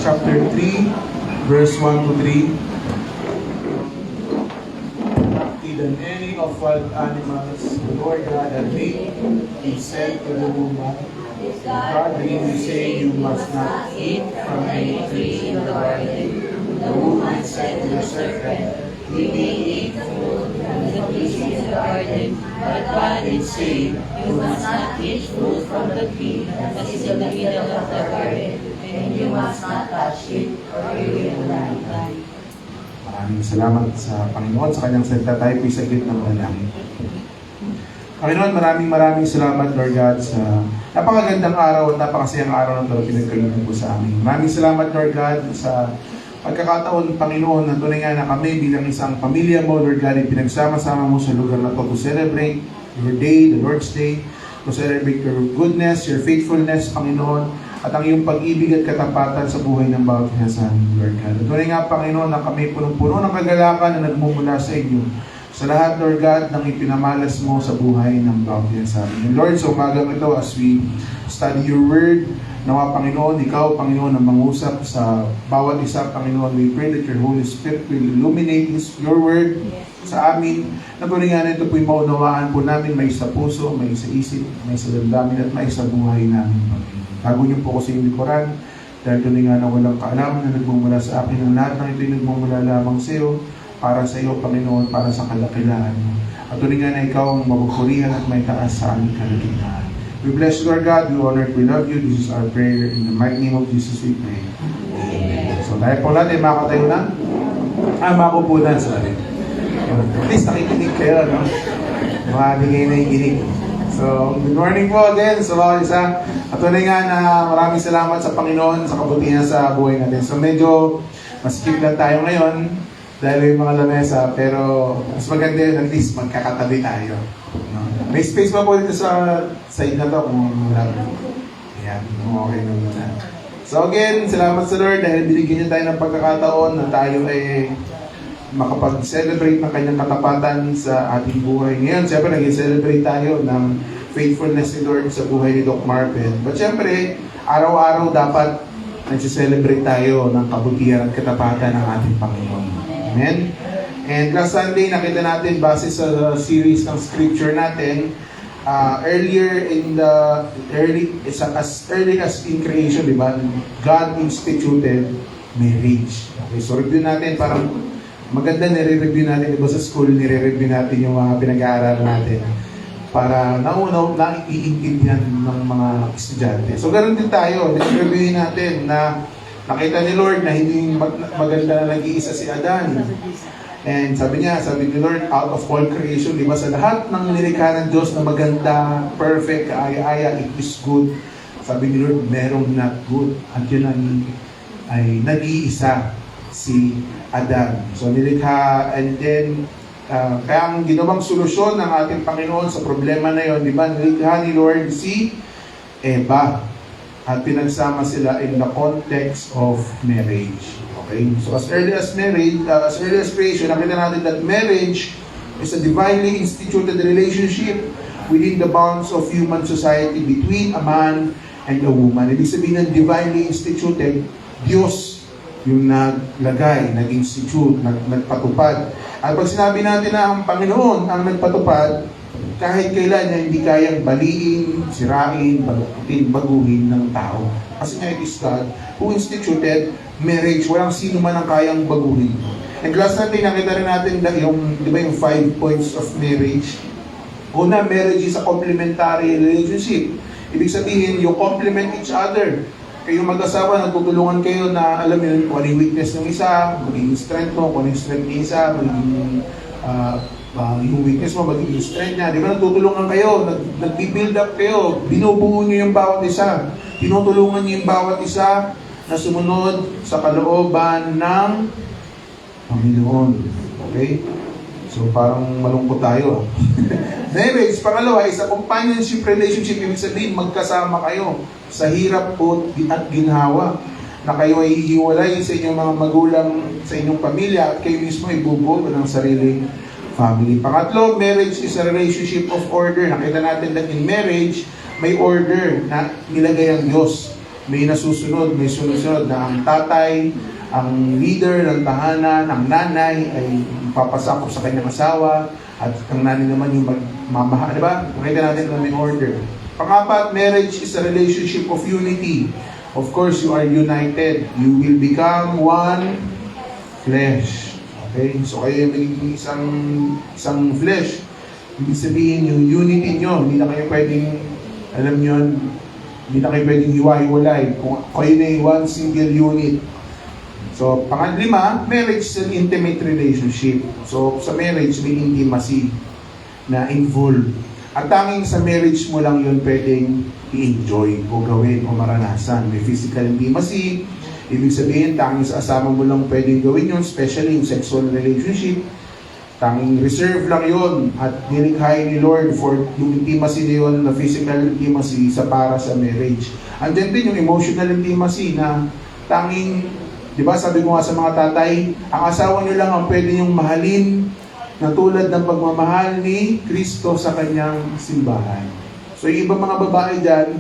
chapter 3, verse 1 to 3. Than any of wild animals, the Lord God had made, He said to the woman, God really say you must not eat from any tree in the garden. The woman said to the serpent, we may eat fruit from the trees in the garden, but God did say, you must not eat fruit from the tree that is in the middle of the garden, and you must not touch it, or you will die. Maraming salamat sa Panginoon sa kanyang salita. Tayo po'y saglit ng manalangin. Panginoon, maraming salamat, Lord God, sa napakagandang araw at napakasayang araw na ito na pinagkalooban po sa amin. Maraming salamat, Lord God, sa pagkakataon, Panginoon, na tunay nga na kami bilang isang pamilya mo, Lord God, ay pinagsama-sama mo sa lugar na ito to celebrate your day, the Lord's Day, to celebrate your goodness, your faithfulness, Panginoon, at ang iyong pag-ibig at katapatan sa buhay ng bawat isa sa amin, Lord God. At tunay nga, Panginoon, na kami punong-puno ng kagalakan na nagmumula sa inyo sa lahat, Lord God, ng ipinamalas mo sa buhay ng bawat isa sa amin. And Lord, sa umagang ito, as we study your word, nawa, Panginoon, ikaw, Panginoon, ang mangusap sa bawat isa, Panginoon. We pray that your Holy Spirit will illuminate your word sa amin. Na tunay nga na ito po'y maunawaan po namin, may sa puso, may sa isip, may sa damdamin, at may sa buhay namin, Panginoon. Bago niyo po ko sa iyong likuran, dahil tunay nga na walang kaalaman na nagmumula sa akin, ang lahat ng ito'y nagmumula lamang sa iyo, para sa iyo, Panginoon, para sa kalakilaan mo. At tunay nga na ikaw ang mapupurihan at may taas sa aming kalakilaan. We bless you, Lord God, we honor, we love you. This is our prayer. In the mighty name of Jesus we pray. Amen. So dahil po natin, makakatayo na. Makupo na, sorry. At least nakikinig kayo, no? Makabigay na yung ginig. So, good morning po again sa bawat isa. At tunay nga na maraming salamat sa Panginoon sa kabutihan sa buhay natin. So, medyo maskip lang tayo ngayon dahil yung mga lamesa, pero mas maganda yun, at least magkakatabi tayo. No? May space pa po dito sa side na to kung wala. Ayan, okay na muna. So again, salamat sa Lord dahil binigyan niya tayo ng pagkakataon na tayo ay makapag-celebrate ng kanyang katapatan sa ating buhay. Ngayon, siyempre, nag-celebrate tayo ng faithfulness ni Lord sa buhay ni Doc Marvin. But siyempre, araw-araw dapat nag-celebrate tayo ng kabutihan at katapatan ng ating Panginoon. Amen? And last Sunday, nakita natin, base sa series ng scripture natin, earlier in the, as early as in creation, di ba? God instituted marriage. Okay, so review natin, parang maganda nire-review natin, diba sa school, nire-review natin yung mga pinag-aaral natin para naiintindihan ng mga estudyante. So, ganoon din tayo. Nire-review natin na nakita ni Lord na hindi maganda na nag-iisa si Adan. And sabi ni Lord, out of all creation, diba, sa lahat ng nilikha ng Diyos na maganda, perfect, kaaya-aya, it is good. Sabi ni Lord, merong not good. At yun ay nag-iisa si Adan. So nilikha, and then kaya ang ginawang solusyon ng ating Panginoon sa problema na yon, di ba, nilikha ni Lord si Eva at pinagsama sila in the context of marriage. Okay? So as early as marriage, as early as creation, nakita natin that marriage is a divinely instituted relationship within the bounds of human society between a man and a woman. Ibig sabihin ng divinely instituted, Diyos yung naglagay, nag-institute, nagpatupad. At pag sinabi natin na ang Panginoon ang nagpatupad, kahit kailan niya hindi kayang baliin, sirain, baguhin ng tao. Kasi nga it is God who instituted marriage. Walang sino man ang kayang baguhin. And last natin, nakita rin natin yung, di ba, yung 5 points of marriage. Una, marriage is a complementary relationship. Ibig sabihin, you complement each other. Kayong mag-asawa, nagtutulungan kayo na alam yun, kung ano yung weakness ng isa, magiging strength mo, kung ano yung strength ng isa, magiging yung weakness mo, magiging strength niya. Di ba, nagtutulungan kayo, nag-build up kayo, binubuo nyo yung bawat isa, tinutulungan nyo yung bawat isa na sumunod sa kalooban ng Panginoon. Okay? So, parang malungkot tayo. Anyways, pangalawa, is a companionship relationship. Ibig sabihin, magkasama kayo sa hirap po at ginhawa. Na kayo ay hihiwalay sa inyong mga magulang, sa inyong pamilya, at kayo mismo ay bubuo ng sariling family. Pangatlo, marriage is a relationship of order. Nakita natin that in marriage, may order na nilagay ang Diyos. may nasusunod, may sunod-sunod na ang tatay, ang leader ng tahanan, ang nanay ay papasakop sa kanyang asawa, at ang nanay naman yung magmamahal. Diba? Makita natin na may order. Pangapat, marriage is a relationship of unity. Of course, you are united. You will become one flesh. Okay? So kayo yung magiging isang flesh. Ibig sabihin yung unity nyo, hindi na kayo pwedeng, alam nyo, hindi na kayo pwedeng hiwa-hiwalay. Kung kayo na yung one single unit. So, pangalima, marriage is an intimate relationship. So, sa marriage, may intimacy na involved. At tanging sa marriage mo lang yun pwedeng i-enjoy o gawin o maranasan. May physical intimacy. Ibig sabihin, tanging sa asama mo lang pwedeng gawin yun, especially yung sexual relationship. Tanging reserve lang yun at nilikhain ni Lord for yung intimacy na yun, na physical intimacy sa para sa marriage. Andyan din yung emotional intimacy na tanging, di ba sabi ko nga sa mga tatay, ang asawa nyo lang ang pwede nyong mahalin na tulad ng pagmamahal ni Kristo sa kanyang simbahan. So yung ibang mga babae dyan,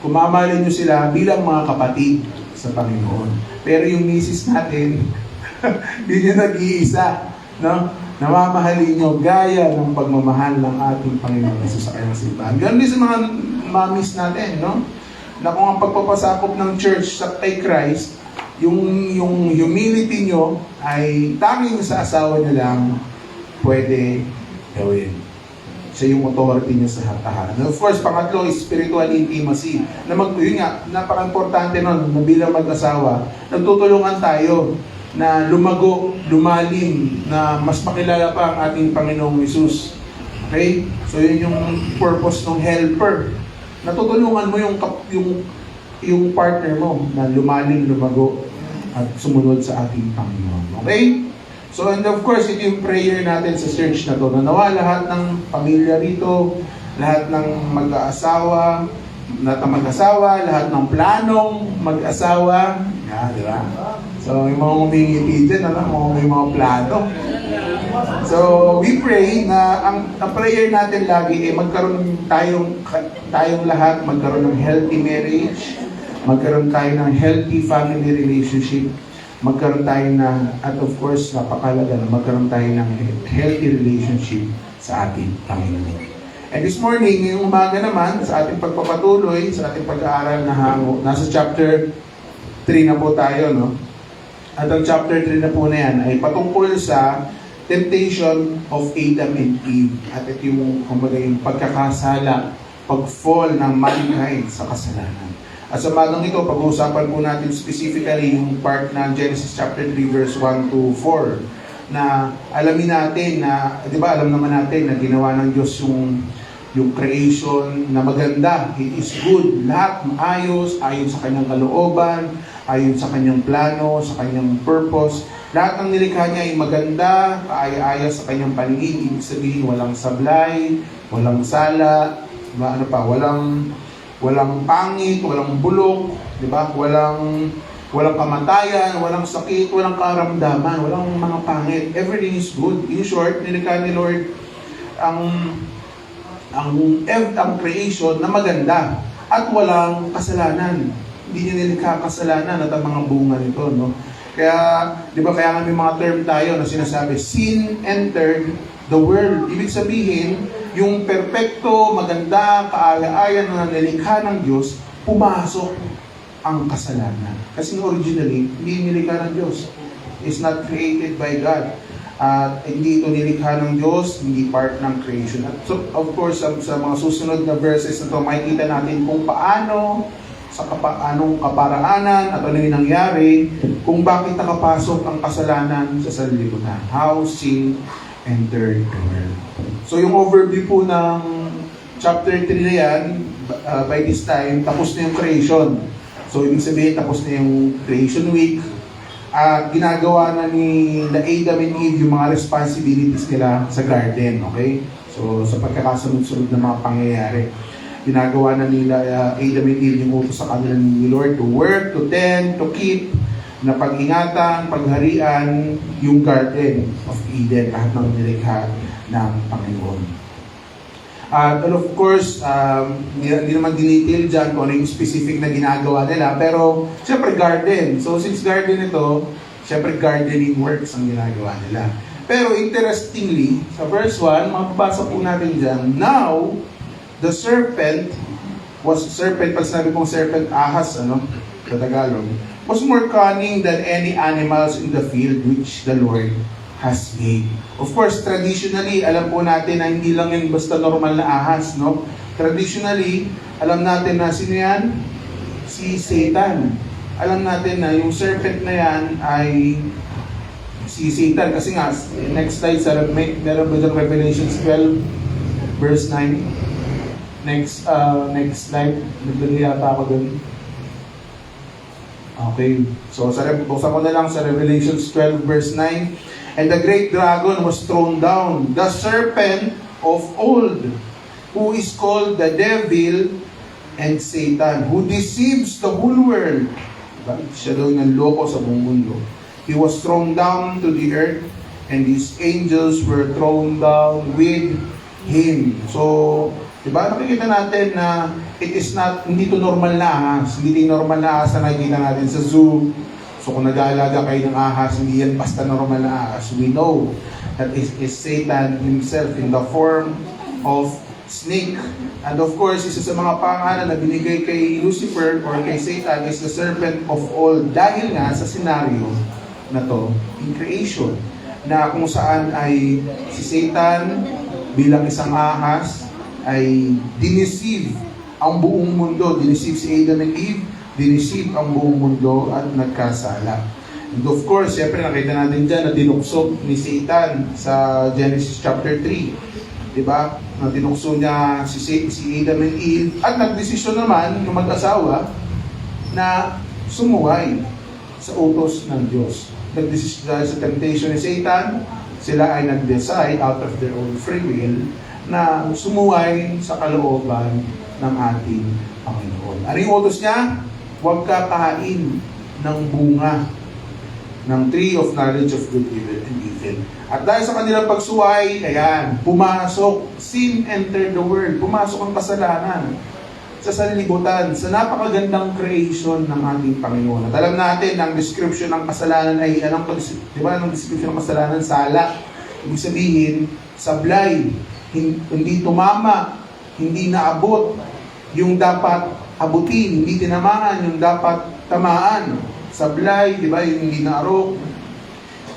kung mamahalin nyo sila bilang mga kapatid sa Panginoon. Pero yung misis natin, hindi nyo nag-iisa. No? Namamahalin nyo gaya ng pagmamahal ng ating Panginoon Jesus sa kanyang simbahan. Ganun din sa mga mamis natin, no? Na kung ang pagpapasakop ng church sa kay Christ, yung humility nyo ay tanging sa asawa nyo lang pwede gawin. Siya yung authority nyo sa tahanan. Of course, pangatlo is spiritual intimacy. Yun nga, napaka-importante nun, na bilang mag-asawa, nagtutulungan tayo na lumago, lumalim, na mas makilala pa ang ating Panginoong Hesus. Okay? So yun yung purpose ng helper. Natutulungan mo yung partner mo na lumalim, lumago, at sumunod sa ating Panginoon. Okay? So and of course, ito yung prayer natin sa church na to. Nawa lahat ng pamilya rito, lahat ng mag-aasawa, lahat ng planong mag-asawa. Yeah, di ba? So, yung mga humingiti dyan, may mga plano. So, we pray na ang prayer natin lagi ay magkaroon tayong lahat, magkaroon ng healthy marriage, magkaroon tayo ng healthy family relationship, magkaroon tayo at of course, napakalaga na magkaroon tayo ng healthy relationship sa ating Panginoon. And this morning, ngayong umaga naman, sa ating pagpapatuloy, sa ating pag-aaral na hango, nasa chapter 3 na po tayo, no? At ang chapter 3 na po na yan ay patungkol sa temptation of Adam and Eve. At ito yung, kumbaga, yung pagkakasala, pag-fall ng mankind sa kasalanan. At sa magang ito, pag-uusapan po natin specifically yung part ng Genesis chapter 3 verse 1 to 4 na alamin natin na, di ba, alam naman natin na ginawa ng Diyos yung creation na maganda. It is good. Lahat maayos, ayon sa kanyang kalooban, ayon sa kanyang plano, sa kanyang purpose. Lahat ng nilikha niya ay maganda, kaaya-aya sa kanyang paningin. Ibig sabihin, walang sablay, walang sala, diba, walang pangit, walang bulok, diba? Walang kamatayan, walang sakit, walang karamdaman, walang mga pangit. Everything is good. In short, nilikha ni Lord ang creation na maganda at walang kasalanan. Hindi niya nilikha kasalanan at ang mga bunga nito, no? Kaya, di ba, kaya nga may mga term tayo na sinasabi, sin entered the world. Ibig sabihin, yung perpekto, maganda, kaaya-aya na nilikha ng Diyos, pumasok ang kasalanan. Kasi originally, hindi nilikha ng Diyos. It's not created by God. At hindi ito nilikha ng Diyos, hindi part ng creation. At so, of course, sa mga susunod na verses na ito, makikita natin kung paano, anong kaparaanan at ano yung nangyari, kung bakit nakapasok ang kasalanan sa sanlibutan. How sin entered the world. So yung overview po ng chapter 3 na yan, by this time, tapos na yung creation. So ibig sabihin, tapos na yung creation week. At ginagawa na ni Adam and Eve yung mga responsibilities nila sa garden, okay? So sa pagkakasunod-sunod na mga pangyayari, ginagawa na nila Adam and Eve yung utos sa kanila ni Lord to work, to tend, to keep, na pag-ingatan, pagharian yung Garden of Eden, lahat ng nilikha ng Panginoon. And of course, hindi naman dinitil dyan kung ano yung specific na ginagawa nila. Pero, syempre garden. So, since garden ito, syempre gardening works ang ginagawa nila. Pero interestingly, sa verse 1, mababasa po natin dyan, now, the serpent, pag sinabi kong serpent, ahas, sa Tagalog, was more cunning than any animals in the field which the Lord has made. Of course, traditionally, alam po natin na hindi lang yan basta normal na ahas, no? Traditionally, alam natin na sino yan? Si Satan. Alam natin na yung serpent na yan ay si Satan. Kasi nga, next slide, meron ba dyan Revelations 12, verse 9? Next slide. Nagbili yata ako dun. Okay. So, buksan ko na lang sa Revelations 12, verse 9. And the great dragon was thrown down, the serpent of old, who is called the devil and Satan, who deceives the whole world. Siya daw yung loko sa buong mundo. He was thrown down to the earth, and his angels were thrown down with him. So, diba, nakikita natin na hindi to normal na ahas. Hindi normal na ahas na nakikita natin sa zoo. So kung nag-aalaga kayo ng ahas, hindi yan basta normal na ahas. We know that is Satan himself in the form of snake. And of course, isa sa mga pangalan na binigay kay Lucifer or kay Satan is the serpent of old. Dahil nga sa senaryo na to, in creation, na kung saan ay si Satan bilang isang ahas ay diniceive ang buong mundo. Diniceive si Adam and Eve, diniceive ang buong mundo at nagkasala. And of course, siyempre nakita natin dyan na dinukso ni Satan sa Genesis chapter 3. Diba? Na dinukso niya si Adam and Eve at nagdesisyon naman ng mag-asawa na sumuway sa utos ng Diyos. Nagdesisyon dahil sa temptation ni Satan, sila ay nag-decide out of their own free will na sumuway sa kalooban ng ating Panginoon. Ano yung utos niya? Huwag ka kain ng bunga ng tree of knowledge of good and evil. At dahil sa kanilang pagsuway, ayan, pumasok, sin entered the world, pumasok ang kasalanan sa sanlibutan, sa napakagandang creation ng ating Panginoon. At alam natin, ang description ng kasalanan ay, di ba, ang description ng kasalanan, sala. Ibig sabihin, sablay, hindi tumama, hindi naabot yung dapat abutin, hindi tinamaan yung dapat tamaan. Sablay, di ba, yung hindi naarok.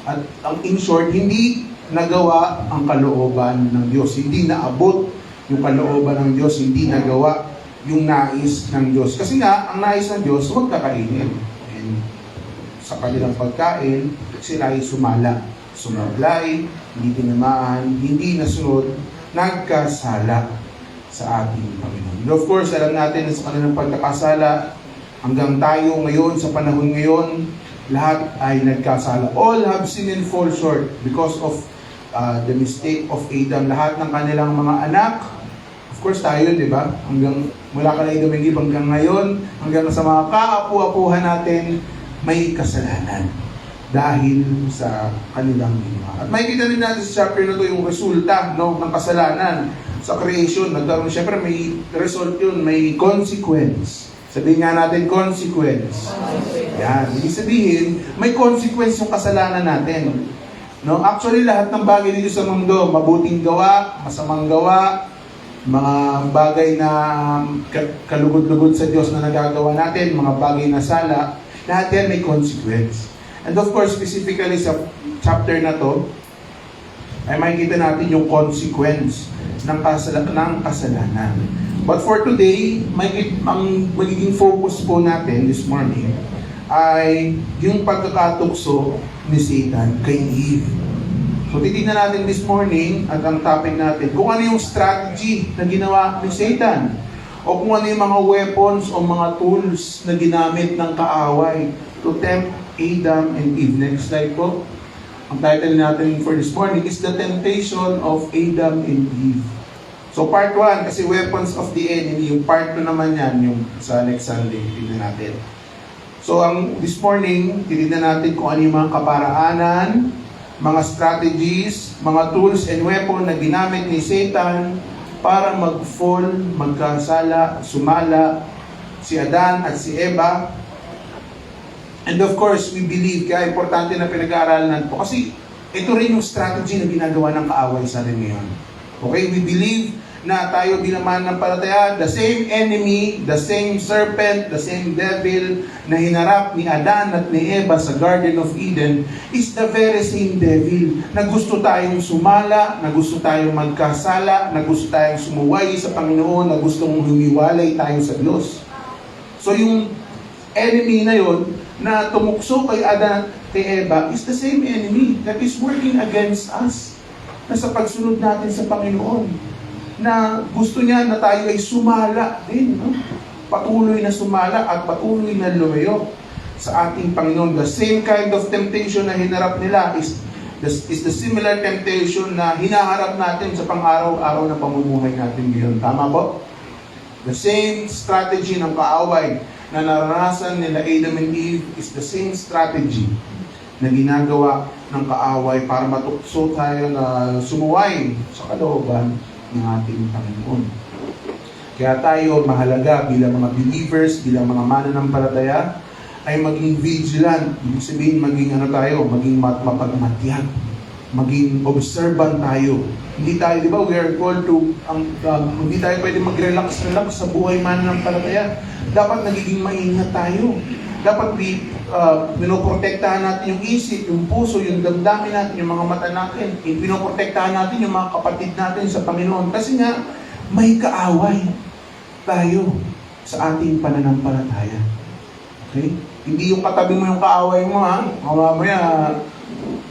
At in short, hindi nagawa ang kalooban ng Diyos. Hindi naabot yung kalooban ng Diyos, hindi nagawa yung nais ng Diyos. Kasi nga, ang nais ng Diyos, huwag kakainin. And sa kanilang pagkain, sila ay sumablay, hindi tinamaan, hindi nasunod, nagkasala sa ating Panginoon. And of course, alam natin na sa kanilang pagkakasala, hanggang tayo ngayon, sa panahon ngayon, lahat ay nagkasala. All have sinned and fall short because of the mistake of Adam. Lahat ng kanilang mga anak, of course tayo, di ba? Hanggang mula ka na idumigib hanggang ngayon, hanggang sa mga kaapu-apuhan natin, may kasalanan dahil sa kanilang ginawa. At makikita rin natin sa chapter na ito yung resulta, no, ng kasalanan sa creation. Nagkaroon, syempre may result yun, may consequence. Sabihin nga natin, consequence. Yan. Ibig sabihin, may consequence yung kasalanan natin. No? Actually, lahat ng bagay dito sa mundo, mabuting gawa, masamang gawa, mga bagay na kalugod-lugod sa Diyos na nagagawa natin, mga bagay na sala, lahat yan may consequence. And of course, specifically sa chapter na to, ay makikita natin yung consequence ng kasalanan. But for today, ang magiging focus po natin this morning ay yung pagkakatukso ni Satan kay Eve. So titignan natin this morning at ang topic natin kung ano yung strategy na ginawa ni Satan o kung ano yung mga weapons o mga tools na ginamit ng kaaway to tempt Adam and Eve. Next slide po. Ang title natin for this morning is The Temptation of Adam and Eve. So part 1, kasi weapons of the enemy, yung part 2 naman yan, yung sa next Sunday, tignan natin. So this morning, titignan natin kung ano yung mga kaparaanan, mga strategies, mga tools and weapon na ginamit ni Satan para mag-fall, magkasala, sumala si Adan at si Eva. And of course, we believe, kaya importante na pinag-aaralan po, kasi ito rin yung strategy na ginagawa ng kaaway sa atin ngayon. Okay, we believe na tayo bilang mananampalataya, the same enemy, the same serpent, the same devil na hinarap ni Adan at ni Eva sa Garden of Eden is the very same devil na gusto tayong sumala, na gusto tayong magkasala, na gusto tayong sumuway sa Panginoon, na gustong humiwalay tayo sa Diyos. So yung enemy na yon na tumukso kay Adan at kay Eva is the same enemy that is working against us na sa pagsunod natin sa Panginoon, na gusto niya na tayo ay sumala din, no? Patuloy na sumala at patuloy na lumayo sa ating Panginoon. The same kind of temptation na hinarap nila is the similar temptation na hinaharap natin sa pang-araw-araw na pamumuhay natin ngayon. Tama po? The same strategy ng kaaway na naranasan nila Adam and Eve is the same strategy na ginagawa ng kaaway para matukso tayo na sumuway sa kalooban ng ating Panginoon. Kaya tayo mahalaga bilang mga believers, bilang mga mananampalataya, ay maging vigilant. Ibig sabihin, maging maging mapagmatyag, maging observant tayo. Hindi tayo, di ba, we are called to, hindi tayo pwede mag-relax sa buhay mananampalataya. Dapat nagiging maingat tayo. Dapat pinoprotektahan natin yung isip, yung puso, yung damdamin natin, yung mga mata natin. Pinoprotektahan natin yung mga kapatid natin sa Panginoon. Kasi nga, may kaaway tayo sa ating pananampalataya. Okay? Hindi yung katabi mo yung kaaway mo, ha? Mamaya,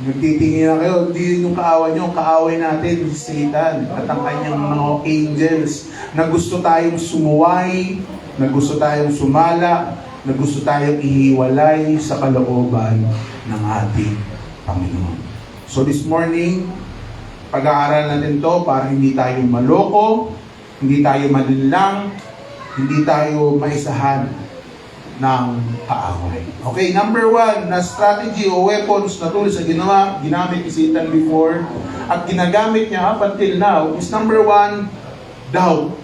nagtitingin na kayo. Hindi yung kaaway nyo, kaaway natin, si Satan at ang kanyang mga angels na gusto tayong sumuway, na gusto tayong sumala, na gusto tayong ihiwalay sa kalooban ng ating Panginoon. So this morning, pag-aaral natin to para hindi tayo maloko, hindi tayo malinlang, hindi tayo maisahan ng kaaway. Okay, number 1 na strategy o weapons na tools na ginamit ni Satan before at ginagamit niya up until now is number 1, doubt.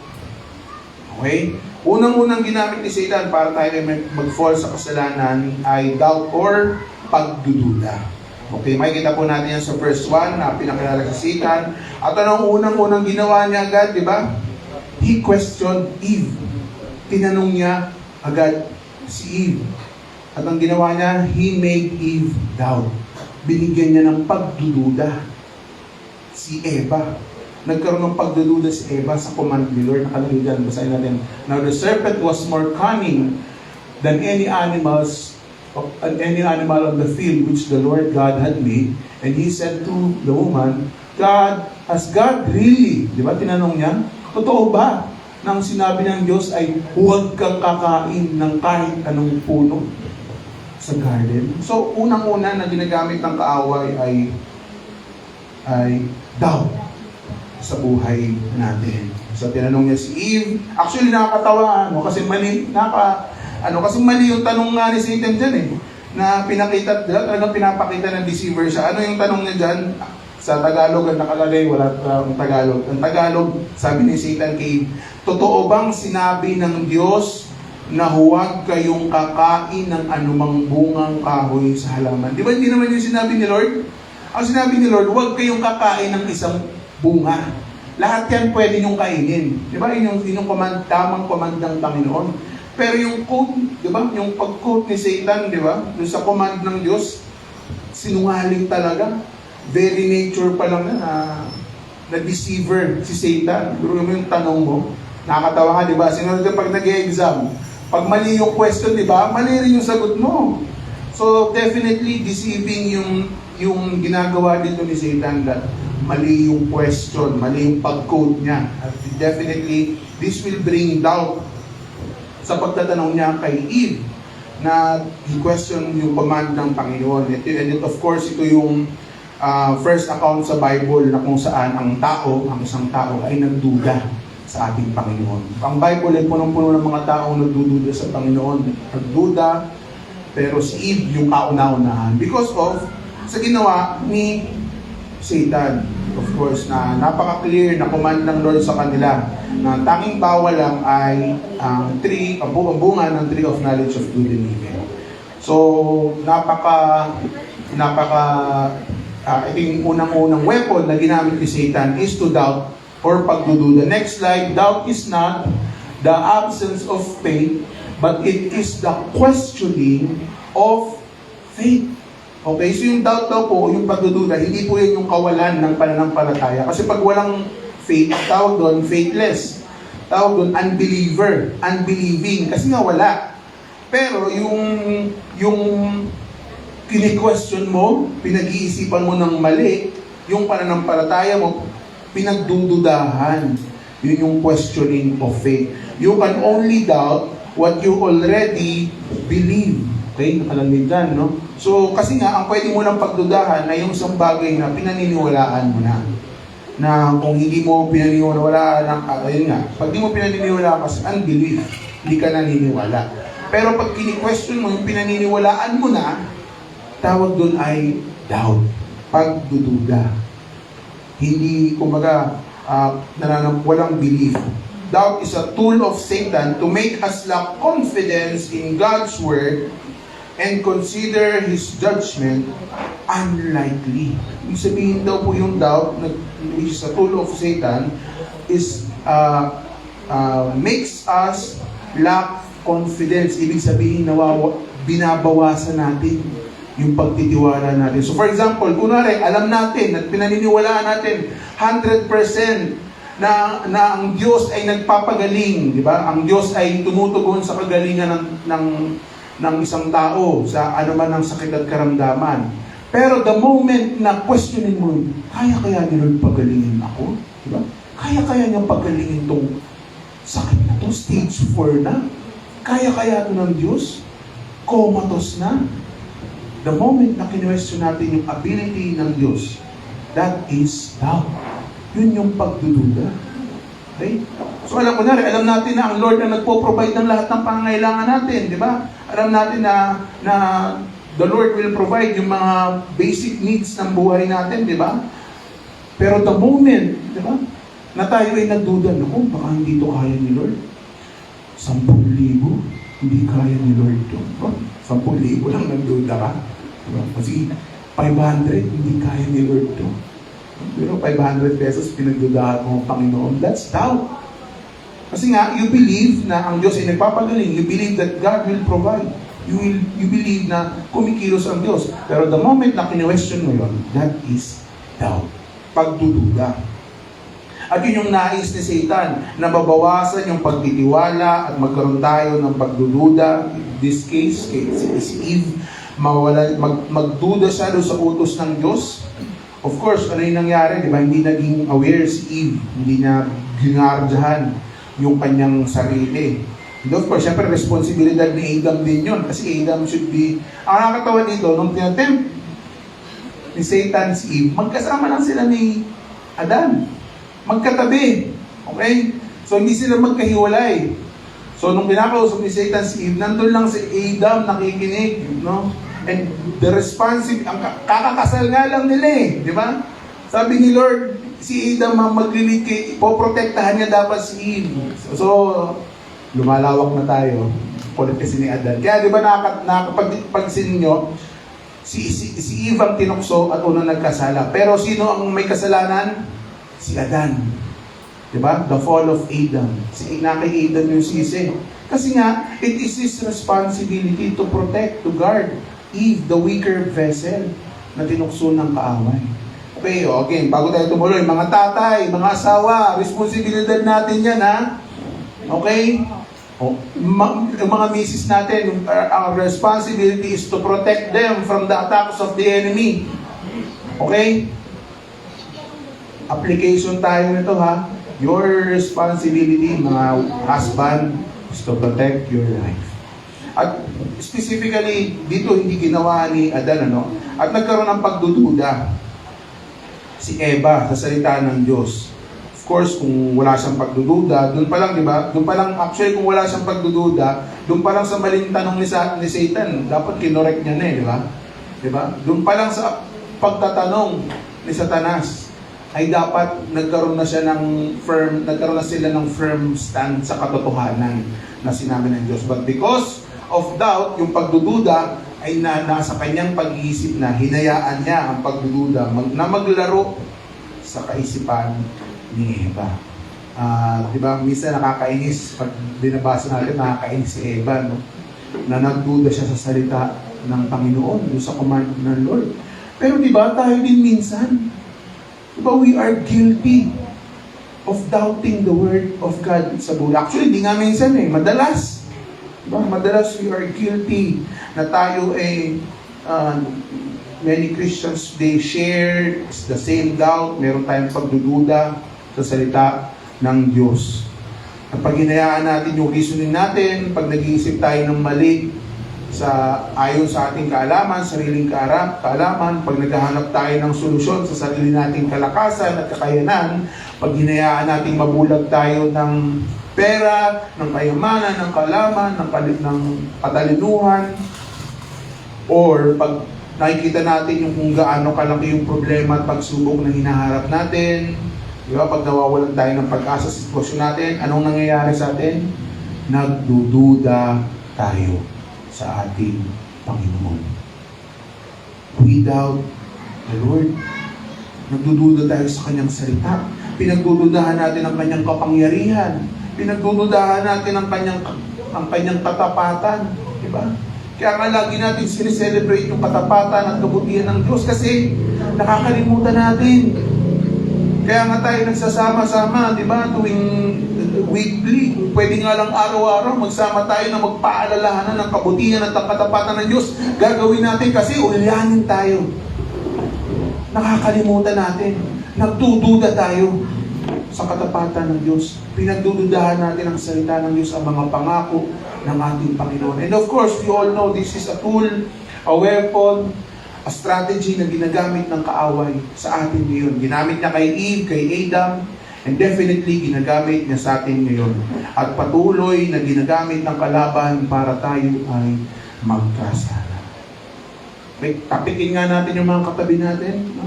Okay? Unang-unang ginamit ni Satan para tayo mag-fall sa kasalanan ay doubt or pagdududa. Okay, makikita po natin yan sa first 1 na pinakilala si Satan. At anong unang-unang ginawa niya agad, di ba? He questioned Eve. Tinanong niya agad si Eve. At ang ginawa niya, he made Eve doubt. Binigyan niya ng pagdududa si Eva. Nagkaroon ng pagdududa si Eva sa command ni Lord. Nakalagay dyan, basahin natin. Now the serpent was more cunning than any animal on the field which the Lord God had made. And he said to the woman, has God really, di ba tinanong niya, totoo ba nang sinabi ng Diyos ay huwag kang kakain ng kahit anong puno sa garden? So, unang-una na ginagamit ng kaaway ay doubt sa buhay natin. So, tinanong niya si Eve. Actually, nakakatawa, kasi mali yung tanong nga ni Satan dyan na talagang pinapakita ng deceiver siya. Ano yung tanong niya dyan? Sa Tagalog, ang nakalagay, wala ang Tagalog. Ang Tagalog, sabi ni Satan kay Eve, totoo bang sinabi ng Diyos na huwag kayong kakain ng anumang bungang kahoy sa halaman? Di ba hindi naman yung sinabi ni Lord? Ang sinabi ni Lord, huwag kayong kakain ng isang bunga. Lahat yan pwede niyong kainin. Di ba? Yung tamang command ng Panginoon. Pero yung quote, di ba? Yung pag-quote ni Satan, di ba? Yung sa command ng Diyos, sinungaling talaga. Very nature pa lang na deceiver si Satan. Pero yung tanong mo, nakakatawa ka, di ba? Sinunod ka pag nag-exam. Pag mali yung question, di ba? Mali rin yung sagot mo. So, definitely deceiving yung ginagawa dito ni Satan, that mali yung question, mali yung pag-code niya. At definitely, this will bring doubt sa pagtatanong niya kay Eve na i-question yung command ng Panginoon. And of course, ito yung first account sa Bible na kung saan ang isang tao ay nagduda sa ating Panginoon. Ang Bible ay punong-puno ng mga taong nagdududa sa Panginoon. Nagduda, pero si Eve yung kauna-unahan because of sa ginawa ni Satan. of course, na napaka-clear na command ng Lord sa kanila na tanging bawal lang ay ang bunga ng tree of knowledge of good and evil. So, ito yung unang-unang weapon na ginamit ni Satan is to doubt or pagdududa. Next slide, doubt is not the absence of faith, but it is the questioning of faith. Okay, so yung doubt daw po, yung pagdududa, hindi po yan yung kawalan ng pananampalataya. Kasi pag walang faith, tawag doon faithless. Tawag doon unbeliever, unbelieving, kasi nga wala. Pero yung kini-question mo, pinag-iisipan mo ng mali, yung pananampalataya mo, pinagdududahan. Yun yung questioning of faith. You can only doubt what you already believe. Okay, nakalamig dyan, no? So, kasi nga, ang pwede mo lang pagdudahan na yung isang bagay na pinaniniwalaan mo na. Na kung hindi mo pinaniniwalaan, ayun nga, pag di mo pinaniniwalaan kasi unbelief, hindi ka naniniwala. Pero pag kini-question mo, yung pinaniniwalaan mo na, tawag doon ay doubt, pagdududa. Hindi, kumbaga, walang belief. Doubt is a tool of Satan to make us lack confidence in God's word and consider His judgment unlikely. Ibig sabihin daw po yung doubt, which is a tool of Satan, is makes us lack confidence. Ibig sabihin, binabawasan natin yung pagtitiwala natin. So for example, kunwari, alam natin at pinaniniwalaan natin 100% na ang Diyos ay nagpapagaling, di ba? Ang Diyos ay tumutugon sa kagalingan ng isang tao sa anuman ng sakit at karamdaman. Pero the moment na questionin mo, kaya ni Lord pagalingin ako? Di ba? Kaya niyang pagalingin tong sakit na to, stage 4 na. Kaya ito ng Diyos? Comatose na. The moment na kinwestiyon natin yung ability ng Diyos, that is doubt. Yun yung pagdududa. Okay? So alam natin na ang Lord na nagpo-provide ng lahat ng pangangailangan natin, di ba? Alam natin na the Lord will provide yung mga basic needs ng buhay natin, di ba? Pero the moment, di ba, na tayo ay nagduda, naku, baka hindi to kaya ni Lord. 10,000, hindi kaya ni Lord to. 10,000 lang nagduda ka. Diba? Kasi 500, hindi kaya ni Lord to. Pero 500 pesos pinagdudahan mo ang Panginoon. That's doubt. Kasi nga, you believe na ang Diyos ay nagpapagaling. You believe that God will provide. You believe na kumikilos ang Diyos. Pero the moment na kine-question mo yun, that is doubt. Pagdududa. At yun yung nais ni Satan, na mabawasan yung pagtitiwala at magkaroon tayo ng pagdududa. In this case, si Eve, magduda siya doon sa utos ng Diyos. Of course, ano yung nangyari? Di ba? Hindi naging aware si Eve. Hindi niya ginardyahan yung kanyang sarili. And of course, syempre, responsibilidad ni Adam din yun. Kasi Adam should be... Ang nakakatawa dito, nung tinatempt ni Satan si Eve, magkasama lang sila ni Adan. Magkatabi. Okay? So, hindi sila magkahiwalay. So, nung pinakausap ni Satan si Eve, nandun lang si Adam nakikinig. No? And the ang kakakasal nga lang nila eh. Di ba? Sabi ni Lord, si Adam ang maglilid kay, poprotektahan niya dapat si Eve. So, lumalawak na tayo. Kulit kasi ni Adan. Kaya di ba nakakapagsin nyo, si Eve ang tinukso at unang nagkasala. Pero sino ang may kasalanan? Si Adan. Diba? The fall of Adam. Si kay Adam yung sisi. Kasi nga, it is his responsibility to protect, to guard Eve, the weaker vessel na tinukso ng kaaway. Okay, again, bago tayo tumuloy, mga tatay, mga asawa, responsibilidad natin yan, ha? Okay? Mga misis natin, our responsibility is to protect them from the attacks of the enemy. Okay? Application tayo nito, ha? Your responsibility, mga husband, is to protect your life. At specifically, dito hindi ginawa ni Adan, ano? At nagkaroon ng pagdududa si Eva sa salita ng Diyos. Of course, kung wala siyang pagdududa, doon pa lang, di ba? Doon pa lang, actually, kung wala siyang pagdududa, doon pa lang sa maling tanong ni Satan, dapat kinorek niya na eh, di ba? Di ba? Doon pa lang sa pagtatanong ni Satanas, ay dapat nagkaroon na sila ng firm stand sa katotohanan na sinabi ng Diyos. But because of doubt, yung pagdududa ay nasa kanyang pag-iisip na hinayaan niya ang pagdududa na maglaro sa kaisipan ni Eva. Di ba, minsan nakakainis, pag binabasa natin, nakakainis si Eva, no? Na nagduda siya sa salita ng Panginoon, sa command ng Lord. Pero di ba, tayo din minsan, di ba, we are guilty of doubting the word of God sa buhay. Actually, di nga minsan madalas. Diba? Madalas we are guilty na tayo many Christians, they share the same doubt. Meron tayong pagdududa sa salita ng Diyos. At pag hinayaan natin yung reasoning natin, pag nag-iisip tayo ng mali ayon sa ating kaalaman, sariling kaalaman, pag naghahanap tayo ng solusyon sa sarili nating kalakasan at kakayanan, pag hinayaan natin mabulag tayo ng pera, ng kayamanan, ng kaalaman, ng katalinuhan, or pag nakikita natin yung kung gaano kalaki yung problema at pagsubok na hinaharap natin, di ba? Pag nawawalan tayo ng pag-asa sa sitwasyon natin, anong nangyayari sa atin? Nagdududa tayo sa ating Panginoon. Without the Lord, nagdududa tayo sa Kanyang salita. Pinagdududahan natin ang Kanyang kapangyarihan. Pinagdududahan natin ang Kanyang katapatan. Diba? Kaya nga lagi natin sineselebrate yung katapatan at kabutihan ng Diyos kasi nakakalimutan natin. Kaya nga tayo nagsasama-sama, di ba? Tuwing weekly, pwede nga lang araw-araw magsama tayo na magpaalalahanan ng kabutihan at ang katapatan ng Diyos. Gagawin natin kasi ulyanin tayo. Nakakalimutan natin. Nagdududa tayo sa katapatan ng Diyos. Pinagdududahan natin ang salita ng Diyos, ang mga pangako ng ating Panginoon. And of course, we all know this is a tool, a weapon, a strategy na ginagamit ng kaaway sa atin ngayon. Ginamit niya kay Eve, kay Adam, and definitely ginagamit niya sa atin ngayon. At patuloy na ginagamit ng kalaban para tayo ay magkasala. Tapikin nga natin yung mga katabi natin. No?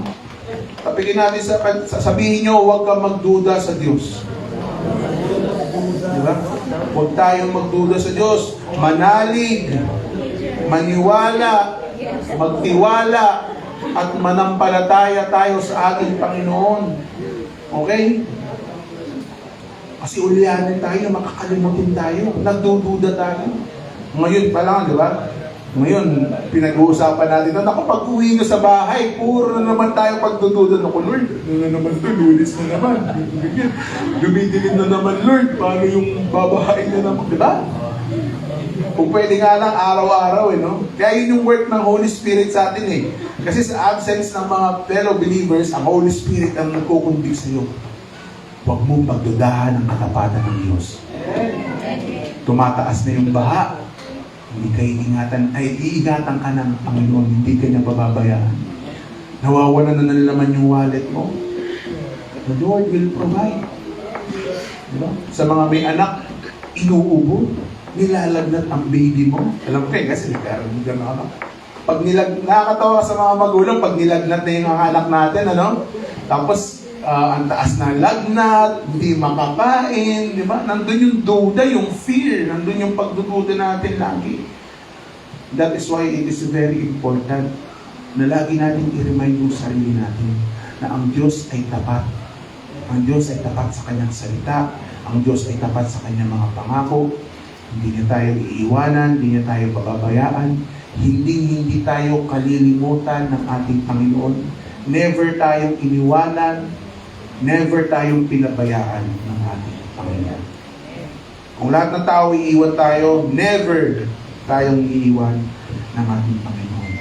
Tapikin natin, sabihin nyo, huwag kang magduda sa Diyos. Diba? Huwag tayong magduda sa Diyos. Manalig, maniwala, magtiwala, at manampalataya tayo sa ating Panginoon. Okay? Kasi ulyanin tayo, makakalimutin tayo, nagdududa tayo. Ngayon pa lang, di ba? Ngayon, pinag-uusapan natin na pag-uwi nyo sa bahay, puro na naman tayo pagdududa. Naku, Lord, ano na naman ito? Lunes na naman. Dumidilim na naman, Lord. Paano yung babahain na naman? Di ba? Kung pwede nga lang araw-araw, no? Kaya yun yung work ng Holy Spirit sa atin, eh. Kasi sa absence ng mga fellow believers, ang Holy Spirit ang nagkukumbig sa iyo. Huwag mong pagdudahan ang katapatan ng Diyos. Tumataas na yung baha. Iingatan ka ng Panginoon, hindi ka niya pababayaan. Nawawalan na naman yung wallet mo. The Lord will provide. Diba? Sa mga may anak, inuubo, nilalagnat ang baby mo. Alam ko kasi pag nakakatawa sa mga magulang, pag nilagnat na yung anak natin, tapos ang taas na lagnat, hindi makakain, di ba? Nandun yung duda, yung fear, nandun yung pagdududa natin lagi. That is why it is very important na lagi natin i-remind yung sarili natin na ang Diyos ay tapat. Ang Diyos ay tapat sa Kanyang salita. Ang Diyos ay tapat sa Kanyang mga pangako. Hindi niya tayo iiwanan, hindi niya tayo pababayaan. Hindi tayo kalilimutan ng ating Panginoon. Never tayong iniwanan, never tayong pinabayaan ng ating Panginoon. Kung lahat ng tao iiwan tayo, never tayong iiwan ng ating Panginoon.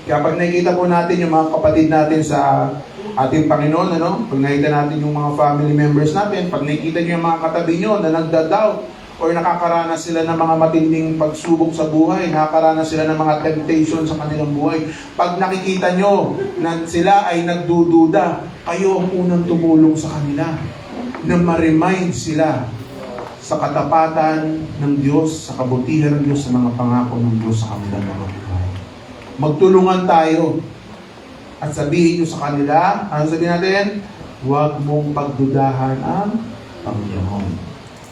Kaya pag nakikita po natin yung mga kapatid natin sa ating Panginoon, pag nakikita natin yung mga family members natin, pag nakikita nyo yung mga katabi nyo na nagda-doubt, or nakakaranas sila ng mga matinding pagsubok sa buhay, nakakaranas sila ng mga temptation sa kanilang buhay. Pag nakikita nyo na sila ay nagdududa, kayo ang unang tumulong sa kanila na ma-remind sila sa katapatan ng Diyos, sa kabutihan ng Diyos, sa mga pangako ng Diyos sa kanilang mga buhay. Magtulungan tayo. at sabihin nyo sa kanila, ano sabihin natin? Huwag mong pagdudahan ang Panginoon.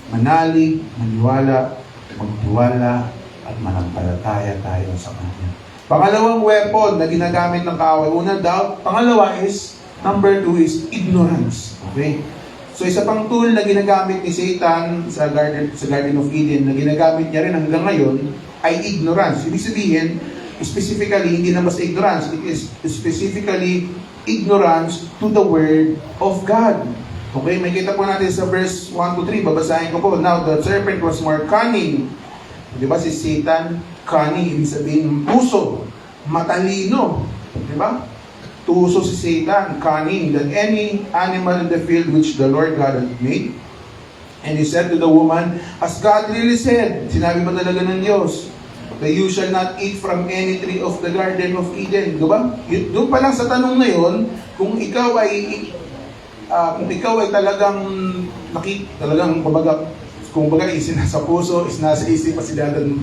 Manalig, maniwala, magtiwala, at manampalataya tayo sa Kanya. Pangalawang weapon na ginagamit ng kaaway. Una, doubt. Pangalawa is, number 2 is ignorance. Okay? So isa pang tool na ginagamit ni Satan sa Garden of Eden, na ginagamit niya rin hanggang ngayon, ay ignorance. Ibig sabihin, specifically, hindi na basta ignorance, it is specifically ignorance to the Word of God. Okay, may kita po natin sa verse 1 to 3, babasahin ko po. Now, the serpent was more cunning. Di ba si Satan, cunning, ibig sabihin, tuso, matalino. Di ba? Tuso si Satan, cunning, than any animal in the field which the Lord God had made. And he said to the woman, as God really said, sinabi ba talaga ng Diyos, that you shall not eat from any tree of the Garden of Eden. Diba? Doon pa lang sa tanong na yun, kung ikaw ay talagang kung baga nasa puso, is nasa isip at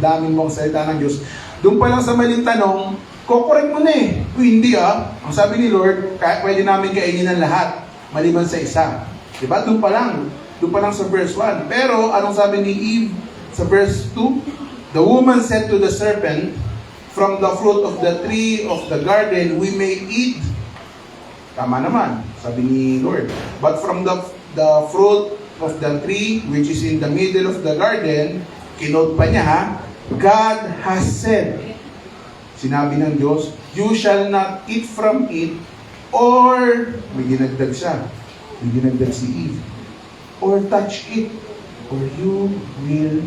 daming mong salita ng Diyos, doon pa lang sa maling tanong, kokorek mo na eh. Kung hindi ang sabi ni Lord, pwede namin kainin ang lahat, maliban sa isa. Diba? Doon pa lang sa verse 1. Pero, anong sabi ni Eve sa verse 2? The woman said to the serpent, from the fruit of the tree of the garden we may eat. Tama naman, sabi ni Lord. But from the fruit of the tree which is in the middle of the garden, kinote pa niya God has said, sinabi ng Diyos, you shall not eat from it, or, may ginagdag siya, may ginagdag si Eve, or touch it, or you will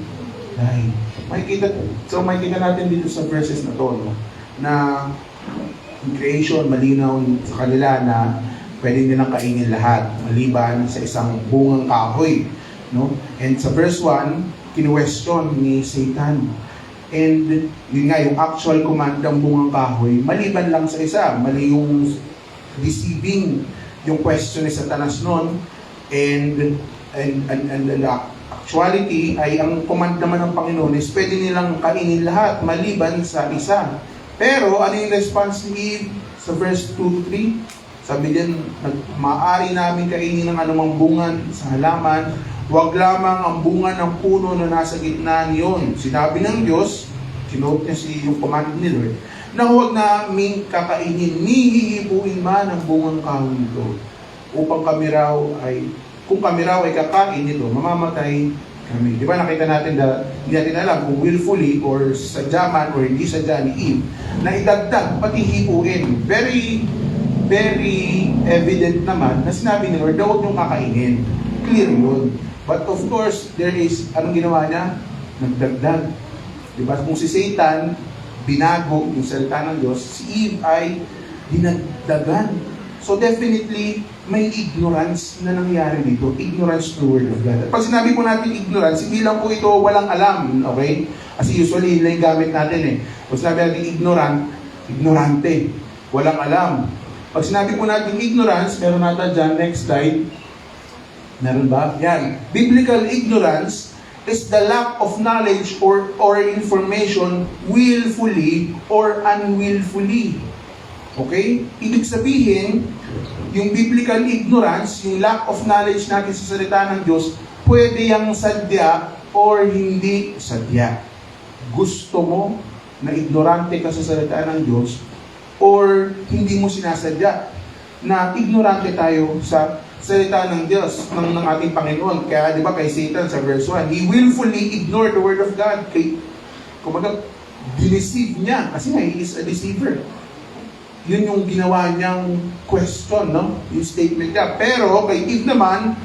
die. Makikita natin dito sa verses na to, no? Na creation, malinaw sa kanila na pwede nilang kainin lahat, maliban sa isang bungang kahoy. No? And sa verse 1, kinu-question ni Satan. And yun nga, yung actual command ng bungang kahoy, maliban lang sa isa, mali yung deceiving, yung question ni Satanas noon, and actuality ay ang command naman ng Panginoon is pwede nilang kainin lahat maliban sa isa. Pero ano yung response ni Eve sa verse 2-3? Sabi din, maaari namin kainin ng anumang bunga sa halaman, wag lamang ang bunga ng puno na nasa gitna niyon. Sinabi ng Diyos, kinote niya yung command ni Lord, na huwag namin kakainin ni hihipuin man ang bungang kahoy nito, upang kung kami raw ay kakain nito, mamamatay kami. Di ba nakita natin hindi natin alam kung willfully or sadya man or hindi sadya ni Eve, na idagdag pati hipuin. Very, very evident naman na sinabi ni Lord, huwag niyong kakainin. Clear yun. But of course, there is, anong ginawa niya? Nagdagdag. Di ba? Kung si Satan, binago yung salita ng Diyos, si Eve ay dinagdagan. So definitely, may ignorance na nangyari dito. Ignorance to the Word of God. At pag sinabi po natin ignorance, hindi lang po ito walang alam. Okay? Kasi usually, yun lang yung gamit natin eh. Pag sinabi natin ignorante. Walang alam. Pag sinabi po natin ignorance, meron natin dyan, next slide. Meron ba? Yan. Biblical ignorance is the lack of knowledge or information willfully or unwillfully. Okay? Ibig sabihin, yung biblical ignorance, yung lack of knowledge natin sa salita ng Diyos, pwede yung sadya or hindi sadya. Gusto mo na ignorante ka sa salita ng Diyos or hindi mo sinasadya na ignorante tayo sa salita ng Diyos, ng ating Panginoon. Kaya di ba kay Satan sa verse 1, he willfully ignored the Word of God. Kumbaga, dineceive niya kasi he is a deceiver. Yun yung ginawa niyang question, no? Yung statement niya. Pero kay Eve naman,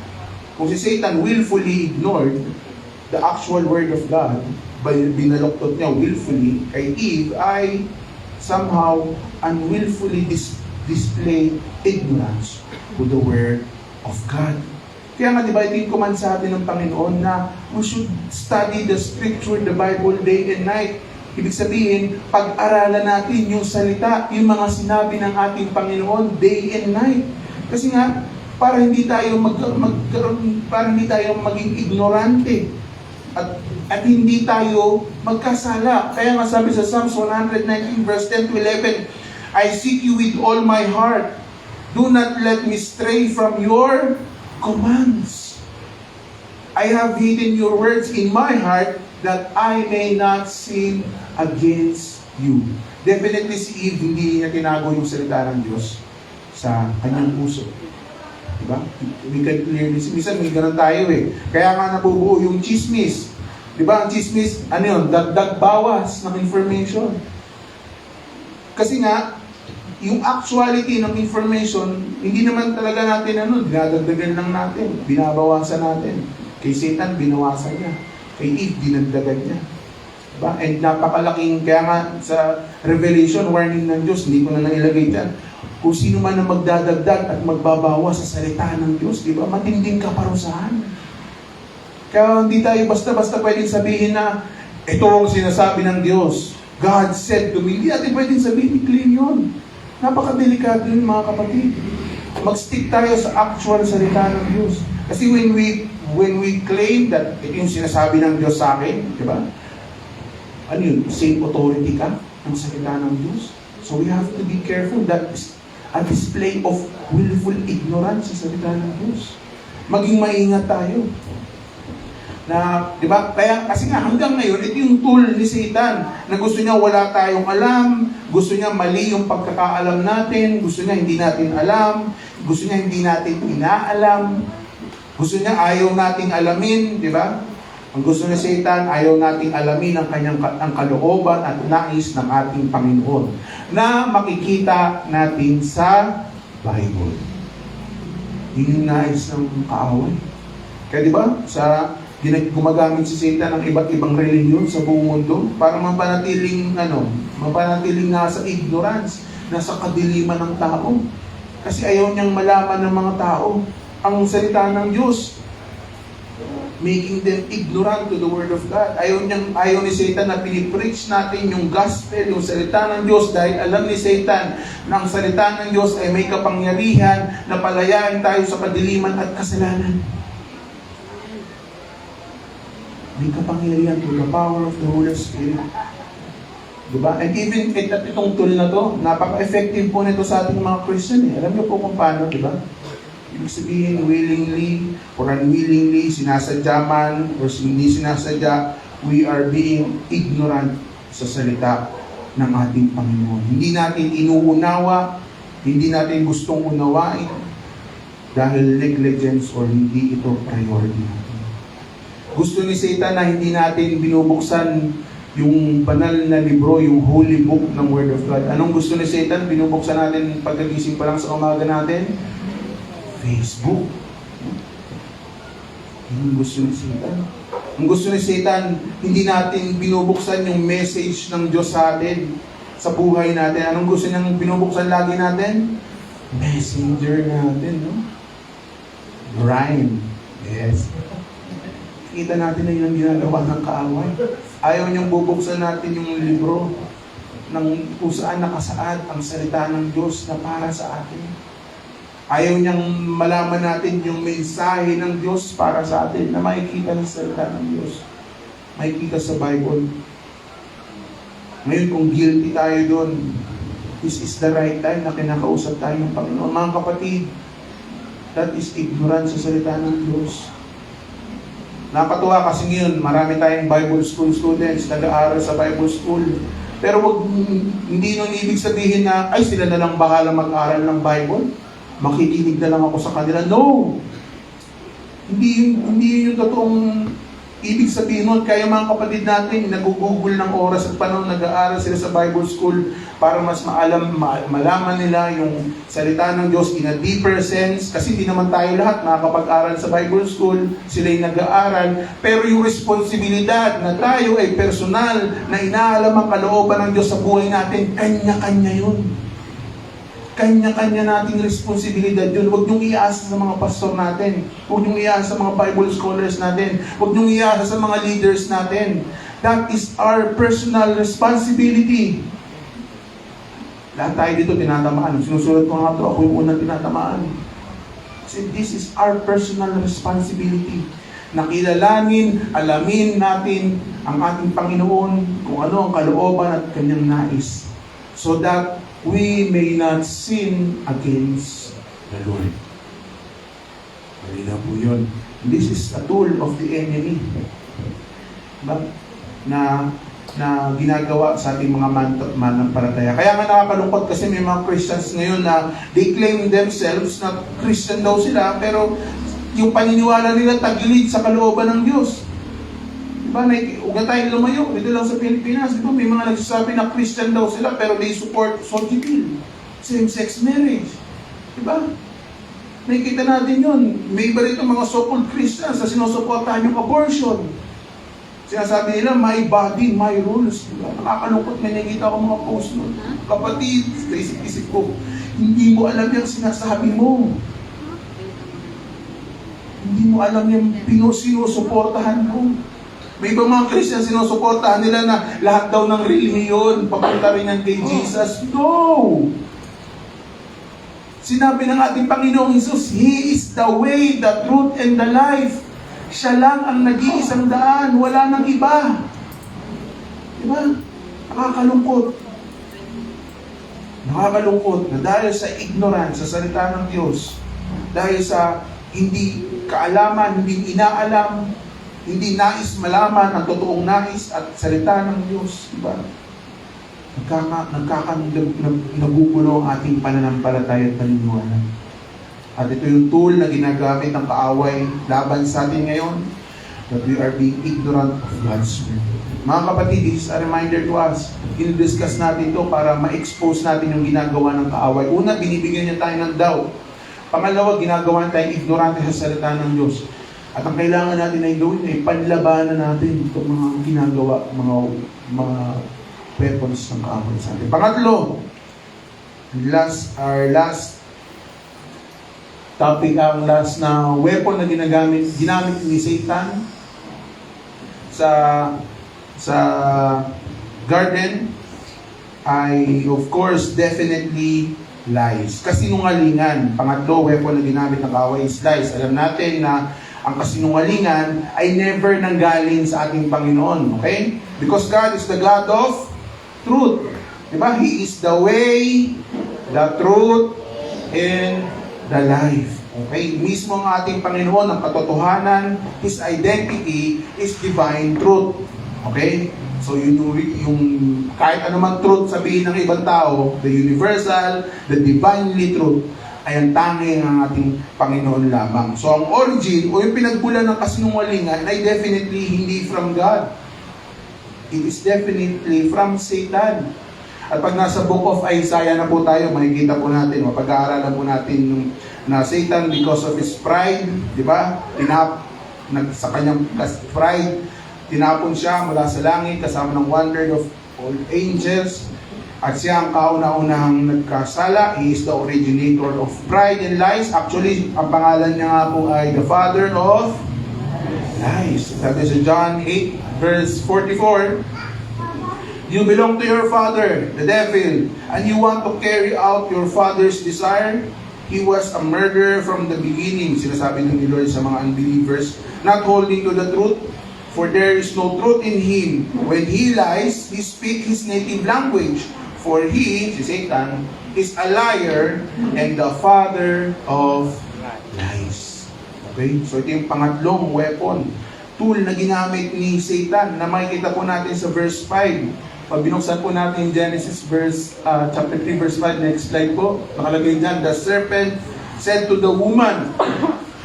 kung si Satan willfully ignored the actual Word of God, binaloktot niya willfully, kay Eve ay somehow unwillfully display ignorance to the Word of God. Kaya nga, di ba, ito yung command sa atin ng Panginoon na we should study the Scripture, the Bible, day and night. Ibig sabihin, pag-aralan natin yung salita, yung mga sinabi ng ating Panginoon day and night. Kasi nga, para hindi tayo maging ignorante at hindi tayo magkasala. Kaya nga sabi sa Psalms 119 verse 10 to 11, I seek you with all my heart. Do not let me stray from your commands. I have hidden your words in my heart that I may not sin against you. Definitely si Eve, hindi niya tinago yung salita ng Diyos sa kanyang puso. Diba? We can clearly see. Minsan may ganun tayo eh. Kaya nga nabubuo yung chismis. Diba? Ang chismis, ano yun? Dagdag bawas ng information. Kasi nga, yung actuality ng information, hindi naman talaga natin dinadagdagan lang natin. Binabawasan natin. Kay Satan, binawasan niya. Kay Eve, dinagdagan niya. Diba? And napakalaking, kaya nga sa Revelation, warning ng Diyos, hindi ko na nailagay dyan. Kung sino man ang magdadagdag at magbabawas sa salita ng Diyos, di ba? Matinding kaparusahan. Kaya hindi tayo basta-basta pwedeng sabihin na ito ang sinasabi ng Diyos. God said to me. Hindi natin pwedeng sabihin, clean yun. Napakadelikado yun, mga kapatid. Mag-stick tayo sa actual salita ng Diyos. Kasi when we claim that ito yung sinasabi ng Diyos sa akin, di ba? Ano yun? Same authority ka ng salita ng Diyos. So we have to be careful that a display of willful ignorance sa salita ng Diyos. Maging maingat tayo. Na, di ba? Kaya, kasi nga hanggang ngayon, ito yung tool ni Satan na gusto niya wala tayong alam, gusto niya mali yung pagkakaalam natin, gusto niya hindi natin alam, gusto niya hindi natin inaalam, gusto niya ayaw nating alamin, di ba? Ang gusto ni Satan, ayaw nating alamin ang kalooban at nais ng ating Panginoon na makikita natin sa Bible. Yun yung nais ng kaaway. Kaya di ba, gumagamit si Satan ng iba't ibang reliyon sa buong mundo para mapanatiling nasa ignorance, nasa kadiliman ng tao. Kasi ayaw niyang malaman ng mga tao ang salita ng Diyos, making them ignorant to the Word of God. Ayaw ni Satan na pinipreach natin yung gospel, yung salita ng Diyos, dahil alam ni Satan na ang salita ng Diyos ay may kapangyarihan na palayain tayo sa kadiliman at kasalanan. May kapangyarihan to the power of the Holy Spirit. Diba? And even itong tool na to, napaka-effective po nito sa ating mga Christian eh. Alam niyo po kung paano, diba? Ibig sabihin, willingly or unwillingly, sinasadya man or hindi sinasadya, we are being ignorant sa salita ng ating Panginoon. Hindi natin inuunawa, hindi natin gustong unawain dahil negligence or hindi ito priority natin. Gusto ni Satan na hindi natin binubuksan yung banal na libro, yung holy book ng Word of God. Anong gusto ni Satan? Binubuksan natin pagkagising pa lang sa umaga natin? Facebook. Yung gusto ni Satan. Ang gusto ni Satan, hindi natin binubuksan yung message ng Diyos sa atin, sa buhay natin. Anong gusto niyang binubuksan lagi natin? Messenger natin, no? Rhyme. Yes. Kita natin na yun ang ginagawa ng kaaway. Ayaw niyang bubuksan natin yung libro ng kung saan nakasaad ang salita ng Diyos na para sa atin. Ayaw niyang malaman natin yung mensahe ng Diyos para sa atin na makikita ng salita ng Diyos. Makikita sa Bible. Ngayon kung guilty tayo doon, this is the right time na kinakausap tayo ng Panginoon. Mga kapatid, that is ignorance sa salita ng Diyos. Nakakatuwa kasi ngayon, marami tayong Bible school students, nag-aaral sa Bible school. Pero hindi nun ibig sabihin na, ay sila na lang bahala mag-aral ng Bible. Makikinig na lang ako sa kanila. No! Hindi yun yung totoong ibig sabihin nun. Kaya mga kapatid natin, nag-google ng oras at panahon, nag-aaral sila sa Bible school para mas malaman nila yung salita ng Diyos in a deeper sense. Kasi hindi naman tayo lahat nakakapag-aral sa Bible school. Sila'y nag-aaral. Pero yung responsibilidad na tayo ay personal, na inaalam ang kalooban ng Diyos sa buhay natin, kanya-kanya yun. Kanya-kanya nating responsibilidad yun. Huwag niyong iasa sa mga pastor natin. Huwag niyong iasa sa mga Bible scholars natin. Huwag niyong iasa sa mga leaders natin. That is our personal responsibility. Lahat tayo dito tinatamaan. Sinusulat ko nga ito, ako yung unang tinatamaan. Kasi this is our personal responsibility. Nakilalanin, alamin natin ang ating Panginoon, kung ano ang kalooban at kanyang nais. So that we may not sin against the Lord. Malinaw po yun. This is a tool of the enemy. Diba? Na ginagawa sa ating mga manampalataya. Kaya nga nakakalungkot kasi may mga Christians ngayon na they claim themselves na Christian daw sila, pero yung paniniwala nila tagilid sa kalooban ng Diyos. Diba? Huwag tayong lumayo. Dito lang sa Pilipinas, diba? May mga nagsasabi na Christian daw sila, pero they support sojitil, same-sex marriage. Diba? Nakikita natin yun. May iba rito mga so-called Christians na sinusuportahan yung abortion. Sinasabi nila, my body, my rules. Diba? Nakakalungkot, may nakikita ko mga post nun. Kapatid, isip-isip ko, hindi mo alam yung sinasabi mo. Hindi mo alam yung sinusuportahan mo. May ibang mga Christian sinusuportahan nila na lahat daw ng relihiyon, papunta rin yan kay Jesus. No! Sinabi ng ating Panginoong Hesus, He is the way, the truth, and the life. Siya lang ang nag-iisang daan, wala nang iba. Diba? Nakakalungkot. Nakakalungkot na dahil sa ignorance sa salita ng Diyos, dahil sa hindi kaalaman, hindi inaalam, hindi nais malaman ang totoong nais at salita ng Diyos. Diba? Nagugulo ang ating pananampalataya at paniniwala. At ito yung tool na ginagamit ng kaaway laban sa atin ngayon, that we are being ignorant of God's word. Mga kapatid, this is a reminder to us. I-discuss natin ito para ma-expose natin yung ginagawa ng kaaway. Una, binibigyan niya tayo ng doubt. Pangalawa, ginagawa tayong ignorante sa salita ng Diyos. At ang kailangan natin ay gawin ay panlabanan natin itong mga ginagawa, mga weapons ng kaaway sa atin. Pangatlo, our last topic, ang last na weapon na ginamit ni Satan sa garden ay of course definitely lies. Kasinungalingan. Pangatlo, weapon na ginamit ng kaaway is lies. Alam natin na ang kasinungalingan ay never nanggaling sa ating Panginoon. Okay? Because God is the God of truth. Diba? He is the way, the truth, and the life. Okay? Mismo ang ating Panginoon, ang katotohanan, His identity is divine truth. Okay? So yung kahit anumang truth sabihin ng ibang tao, the universal, the divinely truth, ay ang tanging ang ating Panginoon lamang. So ang origin o yung pinagbulan ng kasinungalingan ay definitely hindi from God. It is definitely from Satan. At pag nasa book of Isaiah na po tayo, makikita po natin, mapag-aaralan po natin yung, na Satan because of his pride, di ba? Sa kanyang pride, tinapon siya mula sa langit kasama ng 1/3 of all angels. At siya ang kauna-unahang nagkasala. He is the originator of pride and lies. Actually, ang pangalan niya nga po ay the father of lies. Sabi sa John 8 verse 44, you belong to your father, the devil, and you want to carry out your father's desire. He was a murderer from the beginning, sinasabi ng Lord sa mga unbelievers, not holding to the truth, for there is no truth in him. When he lies, he speaks his native language, for he, si Satan, is a liar and the father of lies. Okay? So ito yung pangatlong weapon, tool na ginamit ni Satan, na makikita po natin sa verse 5. Pag binuksan po natin Genesis chapter 3 verse 5, next slide po, nakalagay dyan, the serpent said to the woman,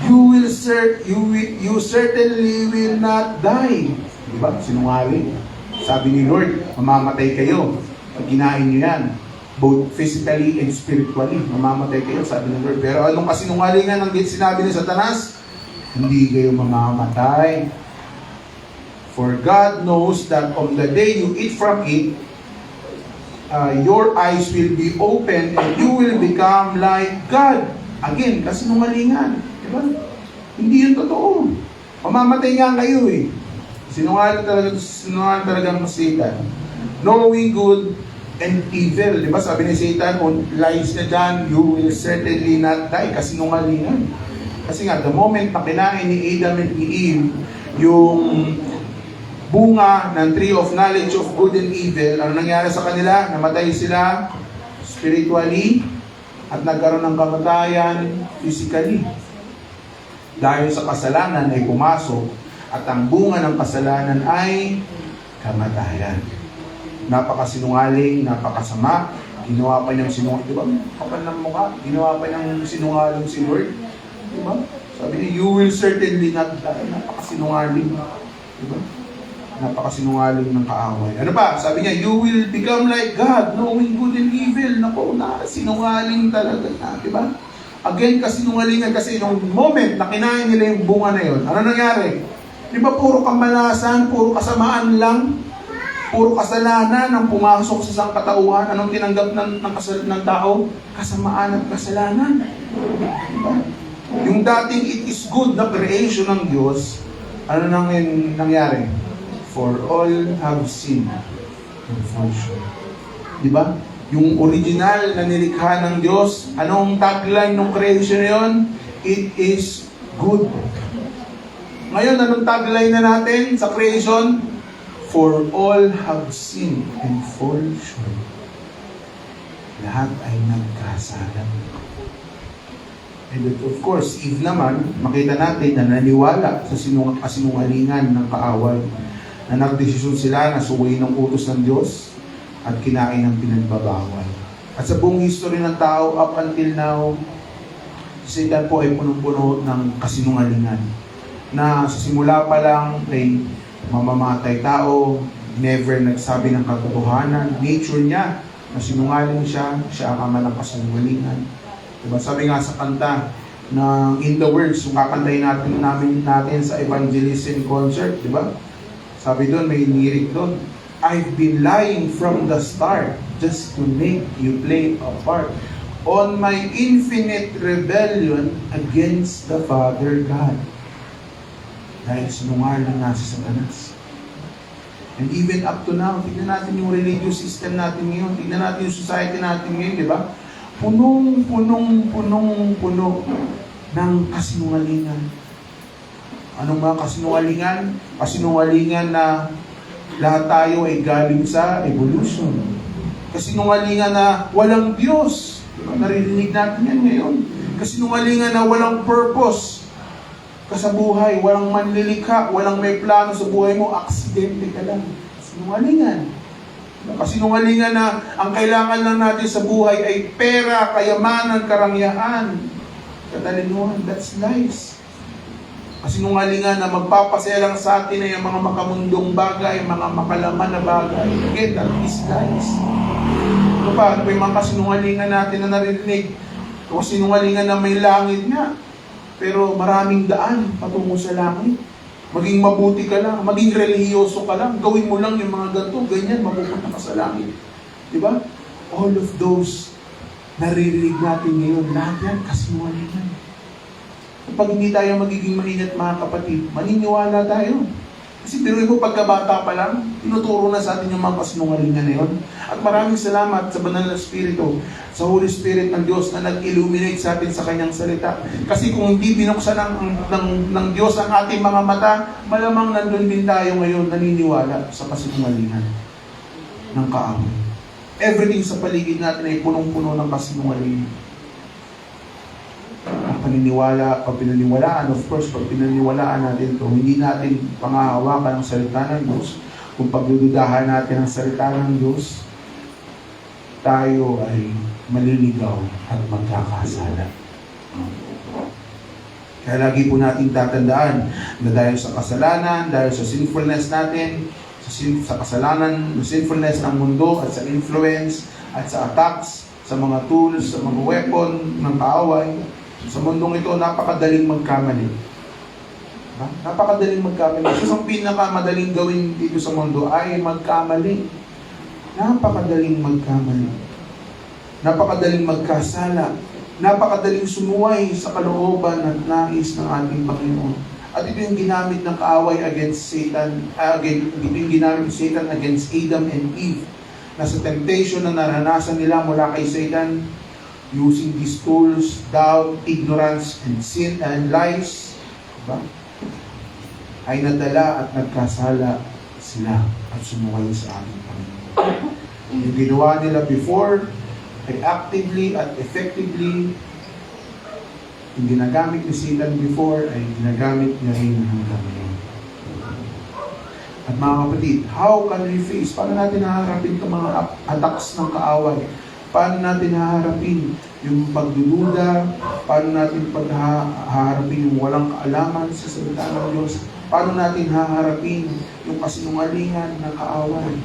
you certainly will not die. Diba? Sinungaling. Sabi ni Lord, mamamatay kayo pag kinain nyo yan. Both physically and spiritually. Mamamatay kayo, sabi ni Lord. Pero anong kasinungalingan ang sinabi ni Satanas? Hindi kayo mamamatay. For God knows that on the day you eat from it, your eyes will be open and you will become like God. Again, kasinungalingan. Diba? Hindi yun totoo. Mamamatay nga kayo eh. Sinungaling talaga ng Satan. Knowing good and evil. Diba? Sabi ni Satan, on lies na dyan, you will certainly not die. Kasinungalingan. Kasi nga, the moment na kinain ni Adam and ni Eve, yung bunga ng tree of knowledge of good and evil, ano nangyari sa kanila? Namatay sila spiritually, at nagkaroon ng kamatayan physically. Dahil sa kasalanan ay pumasok, at ang bunga ng kasalanan ay kamatayan. Napakasinungaling, napakasama, ginawa pa niyang sinungaling. Di ba? Kapal ng mukha, ginawa pa niyang sinungaling si Lord. Di ba? Sabi niya, you will certainly not die. Napakasinungaling. Di ba? Napakasinungaling ng kaaway. Ano pa? Sabi niya, you will become like God, knowing good and evil. Naku, sinungaling talaga na. Di ba? Again, kasinungalingan kasi nung moment na kinain nila yung bunga na yun, ano nangyari? Di ba puro kamalasan, puro kasamaan lang, puro kasalanan ang pumasok sa sangkatauhan. Anong tinanggap ng tao? Kasamaan at kasalanan. Diba? Yung dating it is good na creation ng Diyos, ano nang nangyari? For all have sinned and fall short. Diba? Yung original na nilikha ng Diyos, anong tagline ng creation na yun? It is good. Ngayon, anong tagline na natin sa creation? For all have sinned and fall short. Lahat ay nagkasala. And of course, Eve naman, makita natin na naniwala sa kasinungalingan ng kaaway, na nagdesisyon sila na suwayin ng utos ng Diyos at kinain ng pinagbabawal. At sa buong history ng tao, up until now, si Satan po ay punong-puno ng kasinungalingan. Na sa simula pa lang ay mamamatay tao, never nagsabi ng katotohanan. Nature niya, na sinungaling siya, siya ang ama ng kasinungalingan. Diba? Sabi nga sa kanta, na in the words, yung kakantayin natin sa evangelism concert, di ba? Sabi doon, may lyric doon, I've been lying from the start just to make you play a part on my infinite rebellion against the Father God. Dahil sinungaling nga si Satanas. And even up to now, tignan natin yung religious system natin ngayon, tignan natin yung society natin ngayon, di ba? Puno ng kasinungalingan. Anong mga kasinungalingan? Kasinungalingan na lahat tayo ay galing sa evolution. Kasinungalingan na walang Diyos. Diba? Naririnig natin yan ngayon. Kasinungalingan na walang purpose ka sa buhay, walang manlilikha, walang may plano sa buhay mo, aksidente ka lang. Kasinungalingan. Kasinungalingan na ang kailangan lang natin sa buhay ay pera, kayamanan, karangyaan, katalinuhan. That's lies. Kasinungalingan na magpapasaya lang sa atin ay ang mga makamundong bagay, mga makalaman na bagay. Again, that is lies. Ano pa? Ano pa yung mga kasinungalingan natin na naririnig? Kasinungalingan na may langit nga, pero maraming daan patungo sa langit. Maging mabuti ka lang, maging relihiyoso ka lang, gawin mo lang yung mga ganito, ganyan, mapupunta ka sa langit. Diba? All of those naririnig natin ngayon, lahat yan kasinungalingan. Kapag hindi tayo magiging maingat mga kapatid, maniniwala tayo. Kasi biruin mo pagkabata pa lang, tinuturo na sa atin yung mga kasinungalingan na yun. At maraming salamat sa Banal na Espiritu, sa Holy Spirit ng Diyos na nag-illuminate sa atin sa Kanyang salita. Kasi kung hindi binuksan ng Diyos ang ating mga mata, malamang nandun din tayo ngayon naniniwala sa kasinungalingan ng kaaway. Everything sa paligid natin ay punong-puno ng kasinungalingan. Paniniwala, pag pinaniwalaan, of course, pag pinaniwalaan natin ito, hindi natin pangahawakan ang salita ng Diyos. Kung pagdududahan natin ang salita ng Diyos, tayo ay maliligaw at magkakasala. Kaya lagi po natin tatandaan na dahil sa kasalanan, dahil sa sinfulness natin, sa kasalanan, sa sinfulness ng mundo, at sa influence, at sa attacks, sa mga tools, sa mga weapon ng kaaway, sa mundong ito, napakadaling magkamali. Napakadaling magkamali. Isa sa pinakamadaling gawin dito sa mundo ay magkamali. Napakadaling magkamali. Napakadaling magkasala. Napakadaling sumuway sa kalooban at nais ng ating Panginoon. At ito yung ginamit ng kaaway against Satan, ito yung ginamit ng Satan against Adam and Eve. Na sa temptation na naranasan nila mula kay Satan, using these tools, doubt, ignorance, and sin, and lies, diba? Ay nadala at nagkasala sila at sumuway sa ating Panginoon. Yung ginawa nila before, ay actively at effectively yung ginagamit ni Satan before ay ginagamit niya rin hanggang ngayon. At mga kapatid, how can we face? Paano natin haharapin itong mga attacks ng kaaway? Paano natin haharapin yung pagdududa? Paano natin haharapin yung walang kaalaman sa salita ng Diyos? Paano natin haharapin yung kasinungalingan ng kaaway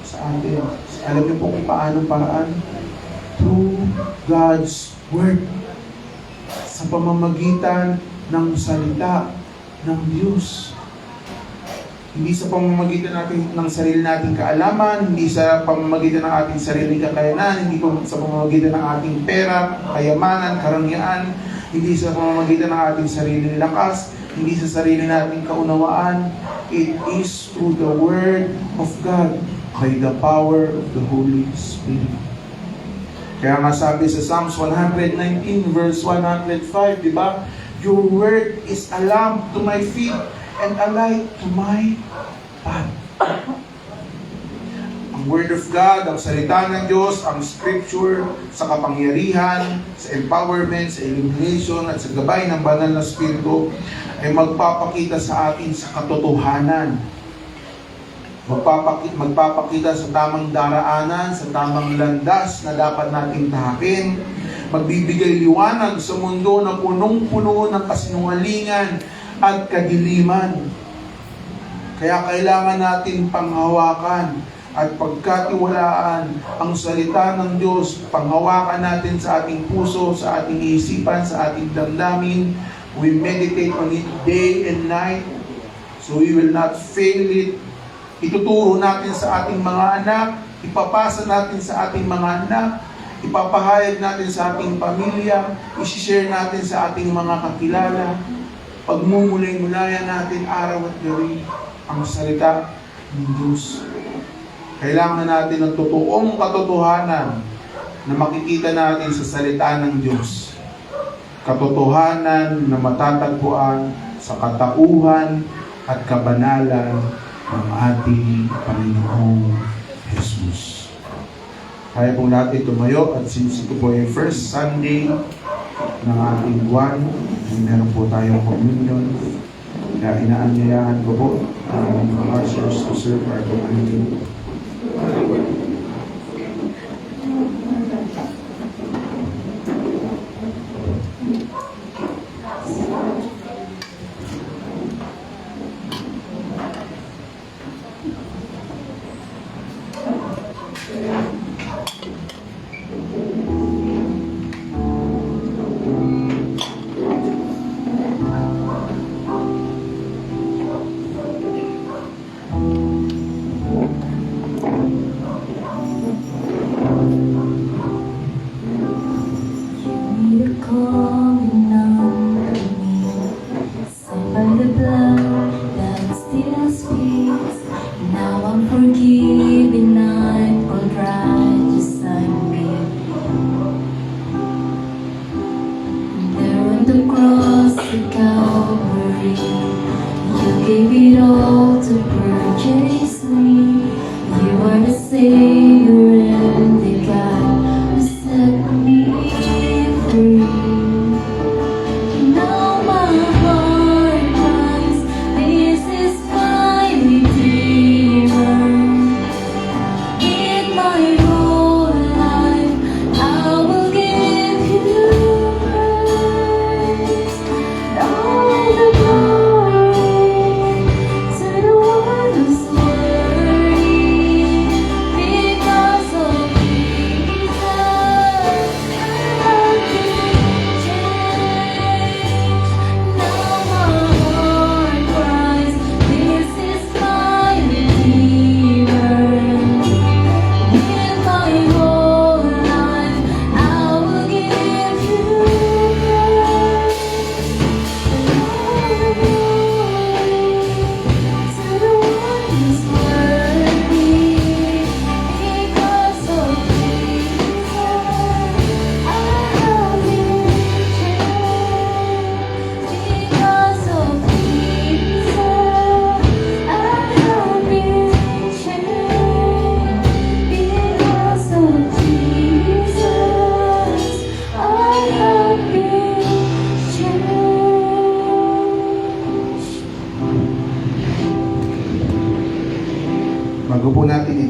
sa atin? Alam niyo po kung paano paraan? Through God's Word. Sa pamamagitan ng salita ng Diyos. Hindi sa pamamagitan natin ng sarili nating kaalaman, hindi sa pamamagitan ng ating sariling kakayanan, hindi sa pamamagitan ng ating pera, kayamanan, karangyaan, hindi sa pamamagitan ng ating sariling lakas, hindi sa sarili nating kaunawaan. It is through the Word of God by the power of the Holy Spirit. Kaya nga sabi sa Psalms 119 verse 105, di ba? Your word is a lamp to my feet and a light to my path. Ang Word of God, ang salita ng Diyos, ang Scripture, sa kapangyarihan, sa empowerment, sa illumination, at sa gabay ng banal na Espiritu, ay magpapakita sa atin sa katotohanan. Magpapakita sa tamang daraanan, sa tamang landas na dapat nating tahakin. Magbibigay liwanag sa mundo na punong-puno ng kasinungalingan at kadiliman. Kaya kailangan natin panghawakan at pagkatiwalaan ang salita ng Diyos. Panghawakan natin sa ating puso, sa ating isipan, sa ating damdamin. We meditate on it day and night so we will not fail it. Ituturo natin sa ating mga anak, ipapasa natin sa ating mga anak, ipapahayag natin sa ating pamilya, isi-share natin sa ating mga kakilala. Pagmumulay-mulayan natin araw at gabi ang salita ng Diyos. Kailangan natin ng totoong katotohanan na makikita natin sa salita ng Diyos. Katotohanan na matatagpuan sa katauhan at kabanalan ng ating Panginoong Jesus. Kaya pong natin tumayo at since ito po ay first Sunday ng ating buwan, meron po tayong communion. Kaya inaanyayahan ko po ang mga ushers to serve our communion. All the glory.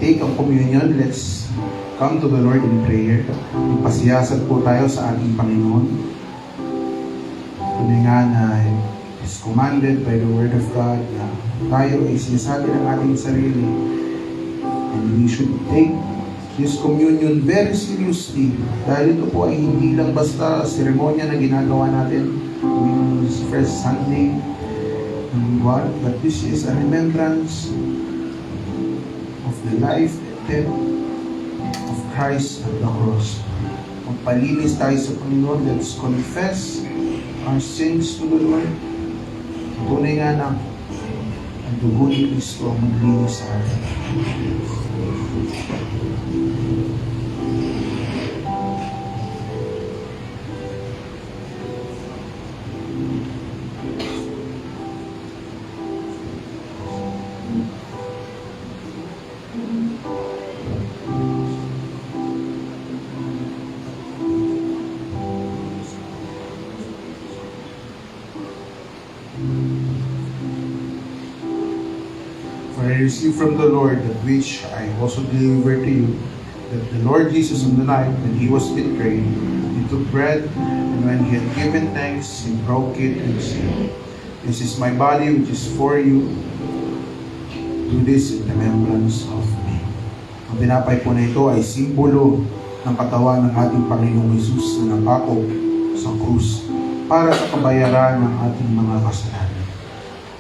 take ang communion, let's come to the Lord in prayer. Ipasiyasat po tayo sa ating Panginoon. Tunay nga na is commanded by the Word of God na tayo ay sinasabi ng ating sarili. And we should take this communion very seriously. Dahil ito po ay hindi lang basta seremonya na ginagawa natin tuwing first Sunday ng buwan, but this is a remembrance of the life and death of Christ at the cross. Magpalinis tayo sa Panginoon. Let's confess our sins to the Lord. Tunay nga na ang dugo ni Kristo ang maglinis sa atin. For I received from the Lord that which I also delivered to you, that the Lord Jesus on the night when he was betrayed, he took bread, and when he had given thanks, he broke it and said, "This is my body which is for you. Do this in remembrance of me." Ang tinapay po na ito ay simbolo ng katawan ng ating Panginoong Hesus na napako sa krus para sa kabayaran ng ating mga kasalanan.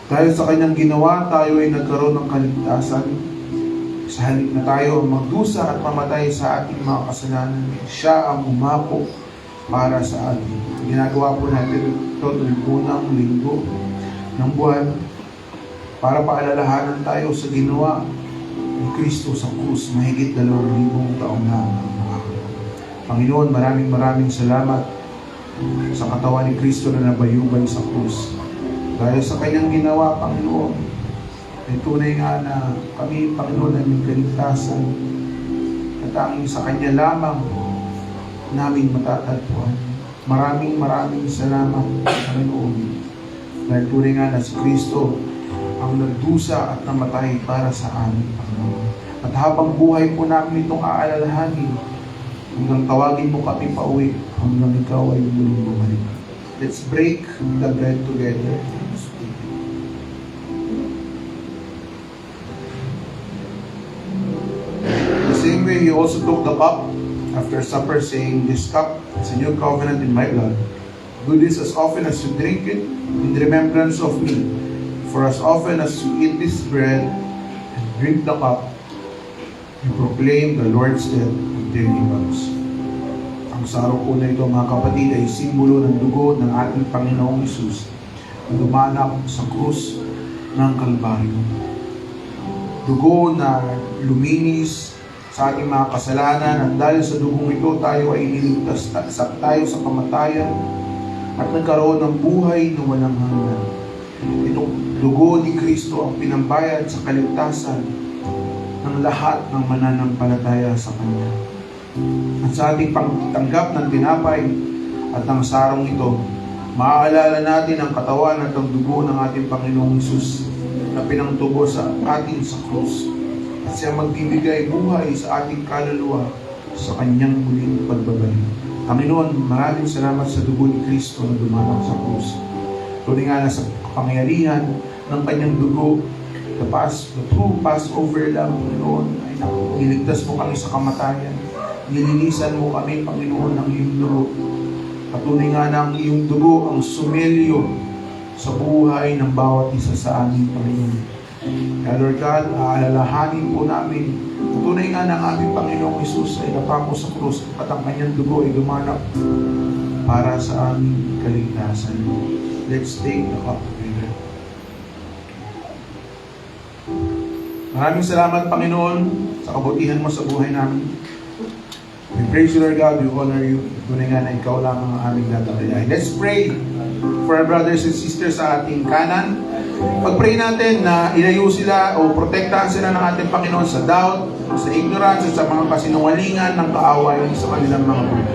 Dahil sa kanyang ginawa, tayo ay nagkaroon ng kaligtasan. Sa halip na tayo ang magdusa at mamatay sa ating mga kasalanan, siya ang umako para sa atin. Ginagawa po natin ito tuwing unang linggo ng buwan para paalalahanan tayo sa ginawa ni Kristo sa krus mahigit 2,000 taon na ang nakakita. Panginoon, maraming salamat sa katawan ni Kristo na nabayubay sa krus. Dahil sa kanyang ginawa, Panginoon, ay tunay nga na kami, Panginoon, ay may kaligtasan at tanging sa kanya lamang namin matatagpuan. Maraming salamat, Panginoon. Dahil tunay nga na si Kristo ang nagdusa at namatay para sa amin, Panginoon. At habang buhay po namin itong aalalahanin, hanggang tawagin mo kami pauwi, hanggang ikaw ay muling bumalik. Let's break the bread together. The same way, he also took the cup after supper, saying, "This cup is a new covenant in my blood. Do this as often as you drink it in remembrance of me. For as often as you eat this bread and drink the cup, you proclaim the Lord's death until he comes." Ang saro po na ito, mga kapatid, ay simbolo ng dugo ng ating Panginoong Hesus na dumanak sa krus ng Kalbaryo. Dugo na luminis sa ating mga kasalanan, at dahil sa dugong ito tayo ay iniligtas tayo sa kamatayan at nagkaroon ng buhay na walang hanggan. Itong dugo ni Kristo ang pinambayad sa kaligtasan ng lahat ng mananampalataya sa Kanya. At sa ating pagtanggap ng tinapay at ng sarong ito, maaalala natin ang katawan at ang dugo ng ating Panginoong Hesus na pinangtubo sa atin sa krus. At siya magbibigay buhay sa ating kaluluwa sa kanyang muling pagbabalik. Panginoon, maraming salamat sa dugo ni Kristo na dumanak sa krus. Tunay nga na sa kapangyarihan ng kanyang dugo, the true Passover Lamb, Panginoon, ay niligtas mo kami sa kamatayan. Nilinisan mo kami, Panginoon, ng iyong dugo. At tunay nga na ang iyong dugo ang sumelyo sa buhay ng bawat isa sa amin, Panginoon. Kaya Lord God, aalalahanin po namin tunay nga na ang aming Panginoong Hesus ay napako sa krus at ang kanyang dugo ay dumanak para sa aming kaligtasan. Let's take the cup together. Maraming salamat, Panginoon, sa kabutihan mo sa buhay namin. We praise you, Lord God. We honor you. Tunay nga na ikaw lang ang aming dadalayan. Let's pray for our brothers and sisters sa ating kanan. Pag-pray natin na ilayo sila o protektahan sila ng ating Panginoon sa doubt, sa ignorance, sa mga kasinungalingan ng kaaway sa kanilang mga buhay.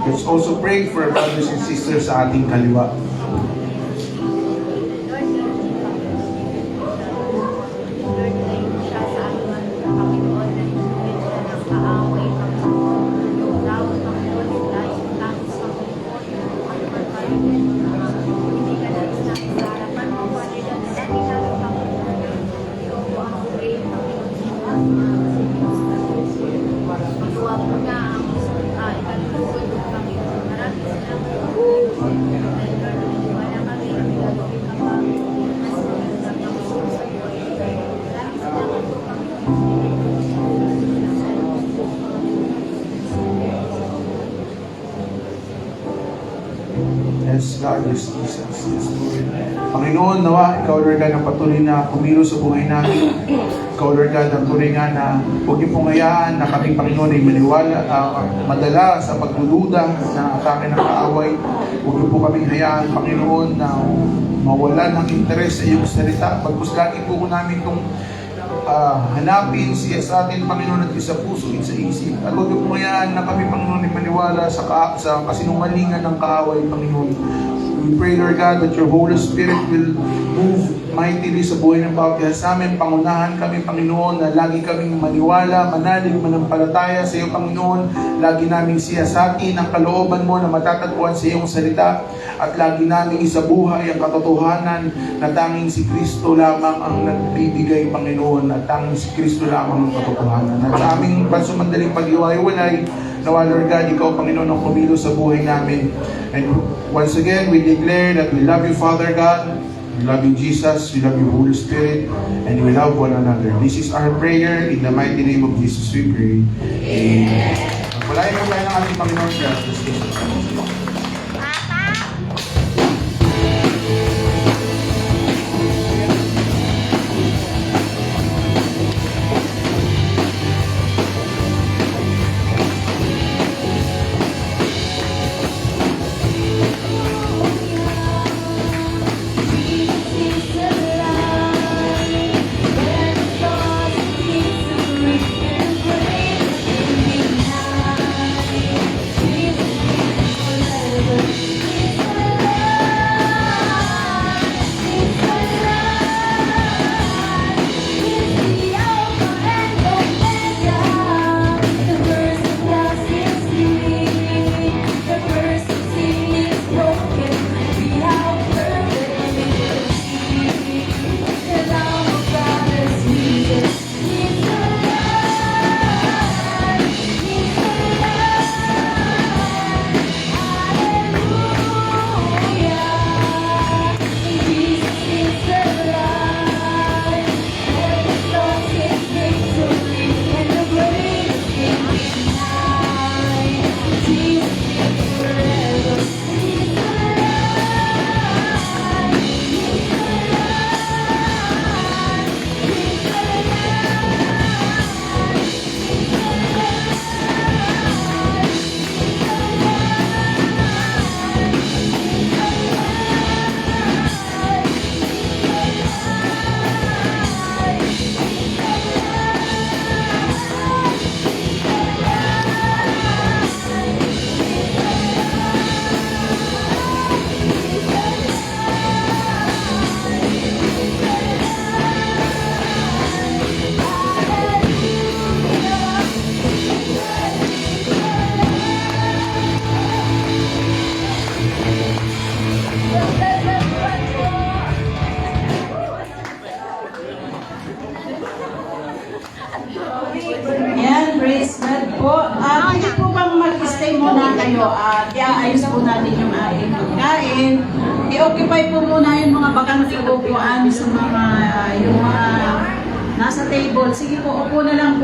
Let's also pray for our brothers and sisters sa ating kaliwa. Yes, God, yes, Jesus, yes, Lord. Panginoon, nawa, Ikaw, Lord God, ang patuloy na kumilos sa buhay namin. Ikaw, Lord God, ang tuloy nga na huwag niyo pong hayaan na kaming Panginoon ay maniwala, madala sa pagdududa na atake ng kaaway. Huwag niyo po kaming hayaan, Panginoon, na mawalan ng interes sa iyong salita. Pagkus lagi po namin itong hanapin siya sa atin, Panginoon, at sa puso at sa isip. At huwag niyo hayaan na kami, Panginoon, ay maniwala sa kasinungalingan ng kaaway, Panginoon. We pray, Lord God, that your Holy Spirit will move mightily sa buhay ng bawat isa sa amin. Pangunahan kami, Panginoon, na lagi kaming maniwala, manalig, manampalataya sa iyo, Panginoon. Lagi naming siyasatin ang kalooban mo na matatagpuan sa iyong salita. At lagi naming isabuhay ang katotohanan na tanging si Kristo lamang ang nagbibigay, Panginoon. At tanging si Kristo lamang ang katotohanan. At sa aming pansumandaling pag-iwalay, nawa, Lord God, Ikaw, Panginoon, ang kumilos sa buhay namin. And once again, we declare that we love you, Father God. We love you, Jesus. We love you, Holy Spirit. And we love one another. This is our prayer. In the mighty name of Jesus we pray. Amen. Magpalain mo tayo ng ating Panginoon siya. Yan, praise God po. Pwede po bang mag-stay muna kayo at i-ayos po natin yung ating pagkain. I-occupy po muna yung mga bakang upuan sa mga yung mga nasa table. Sige po, upo na lang po.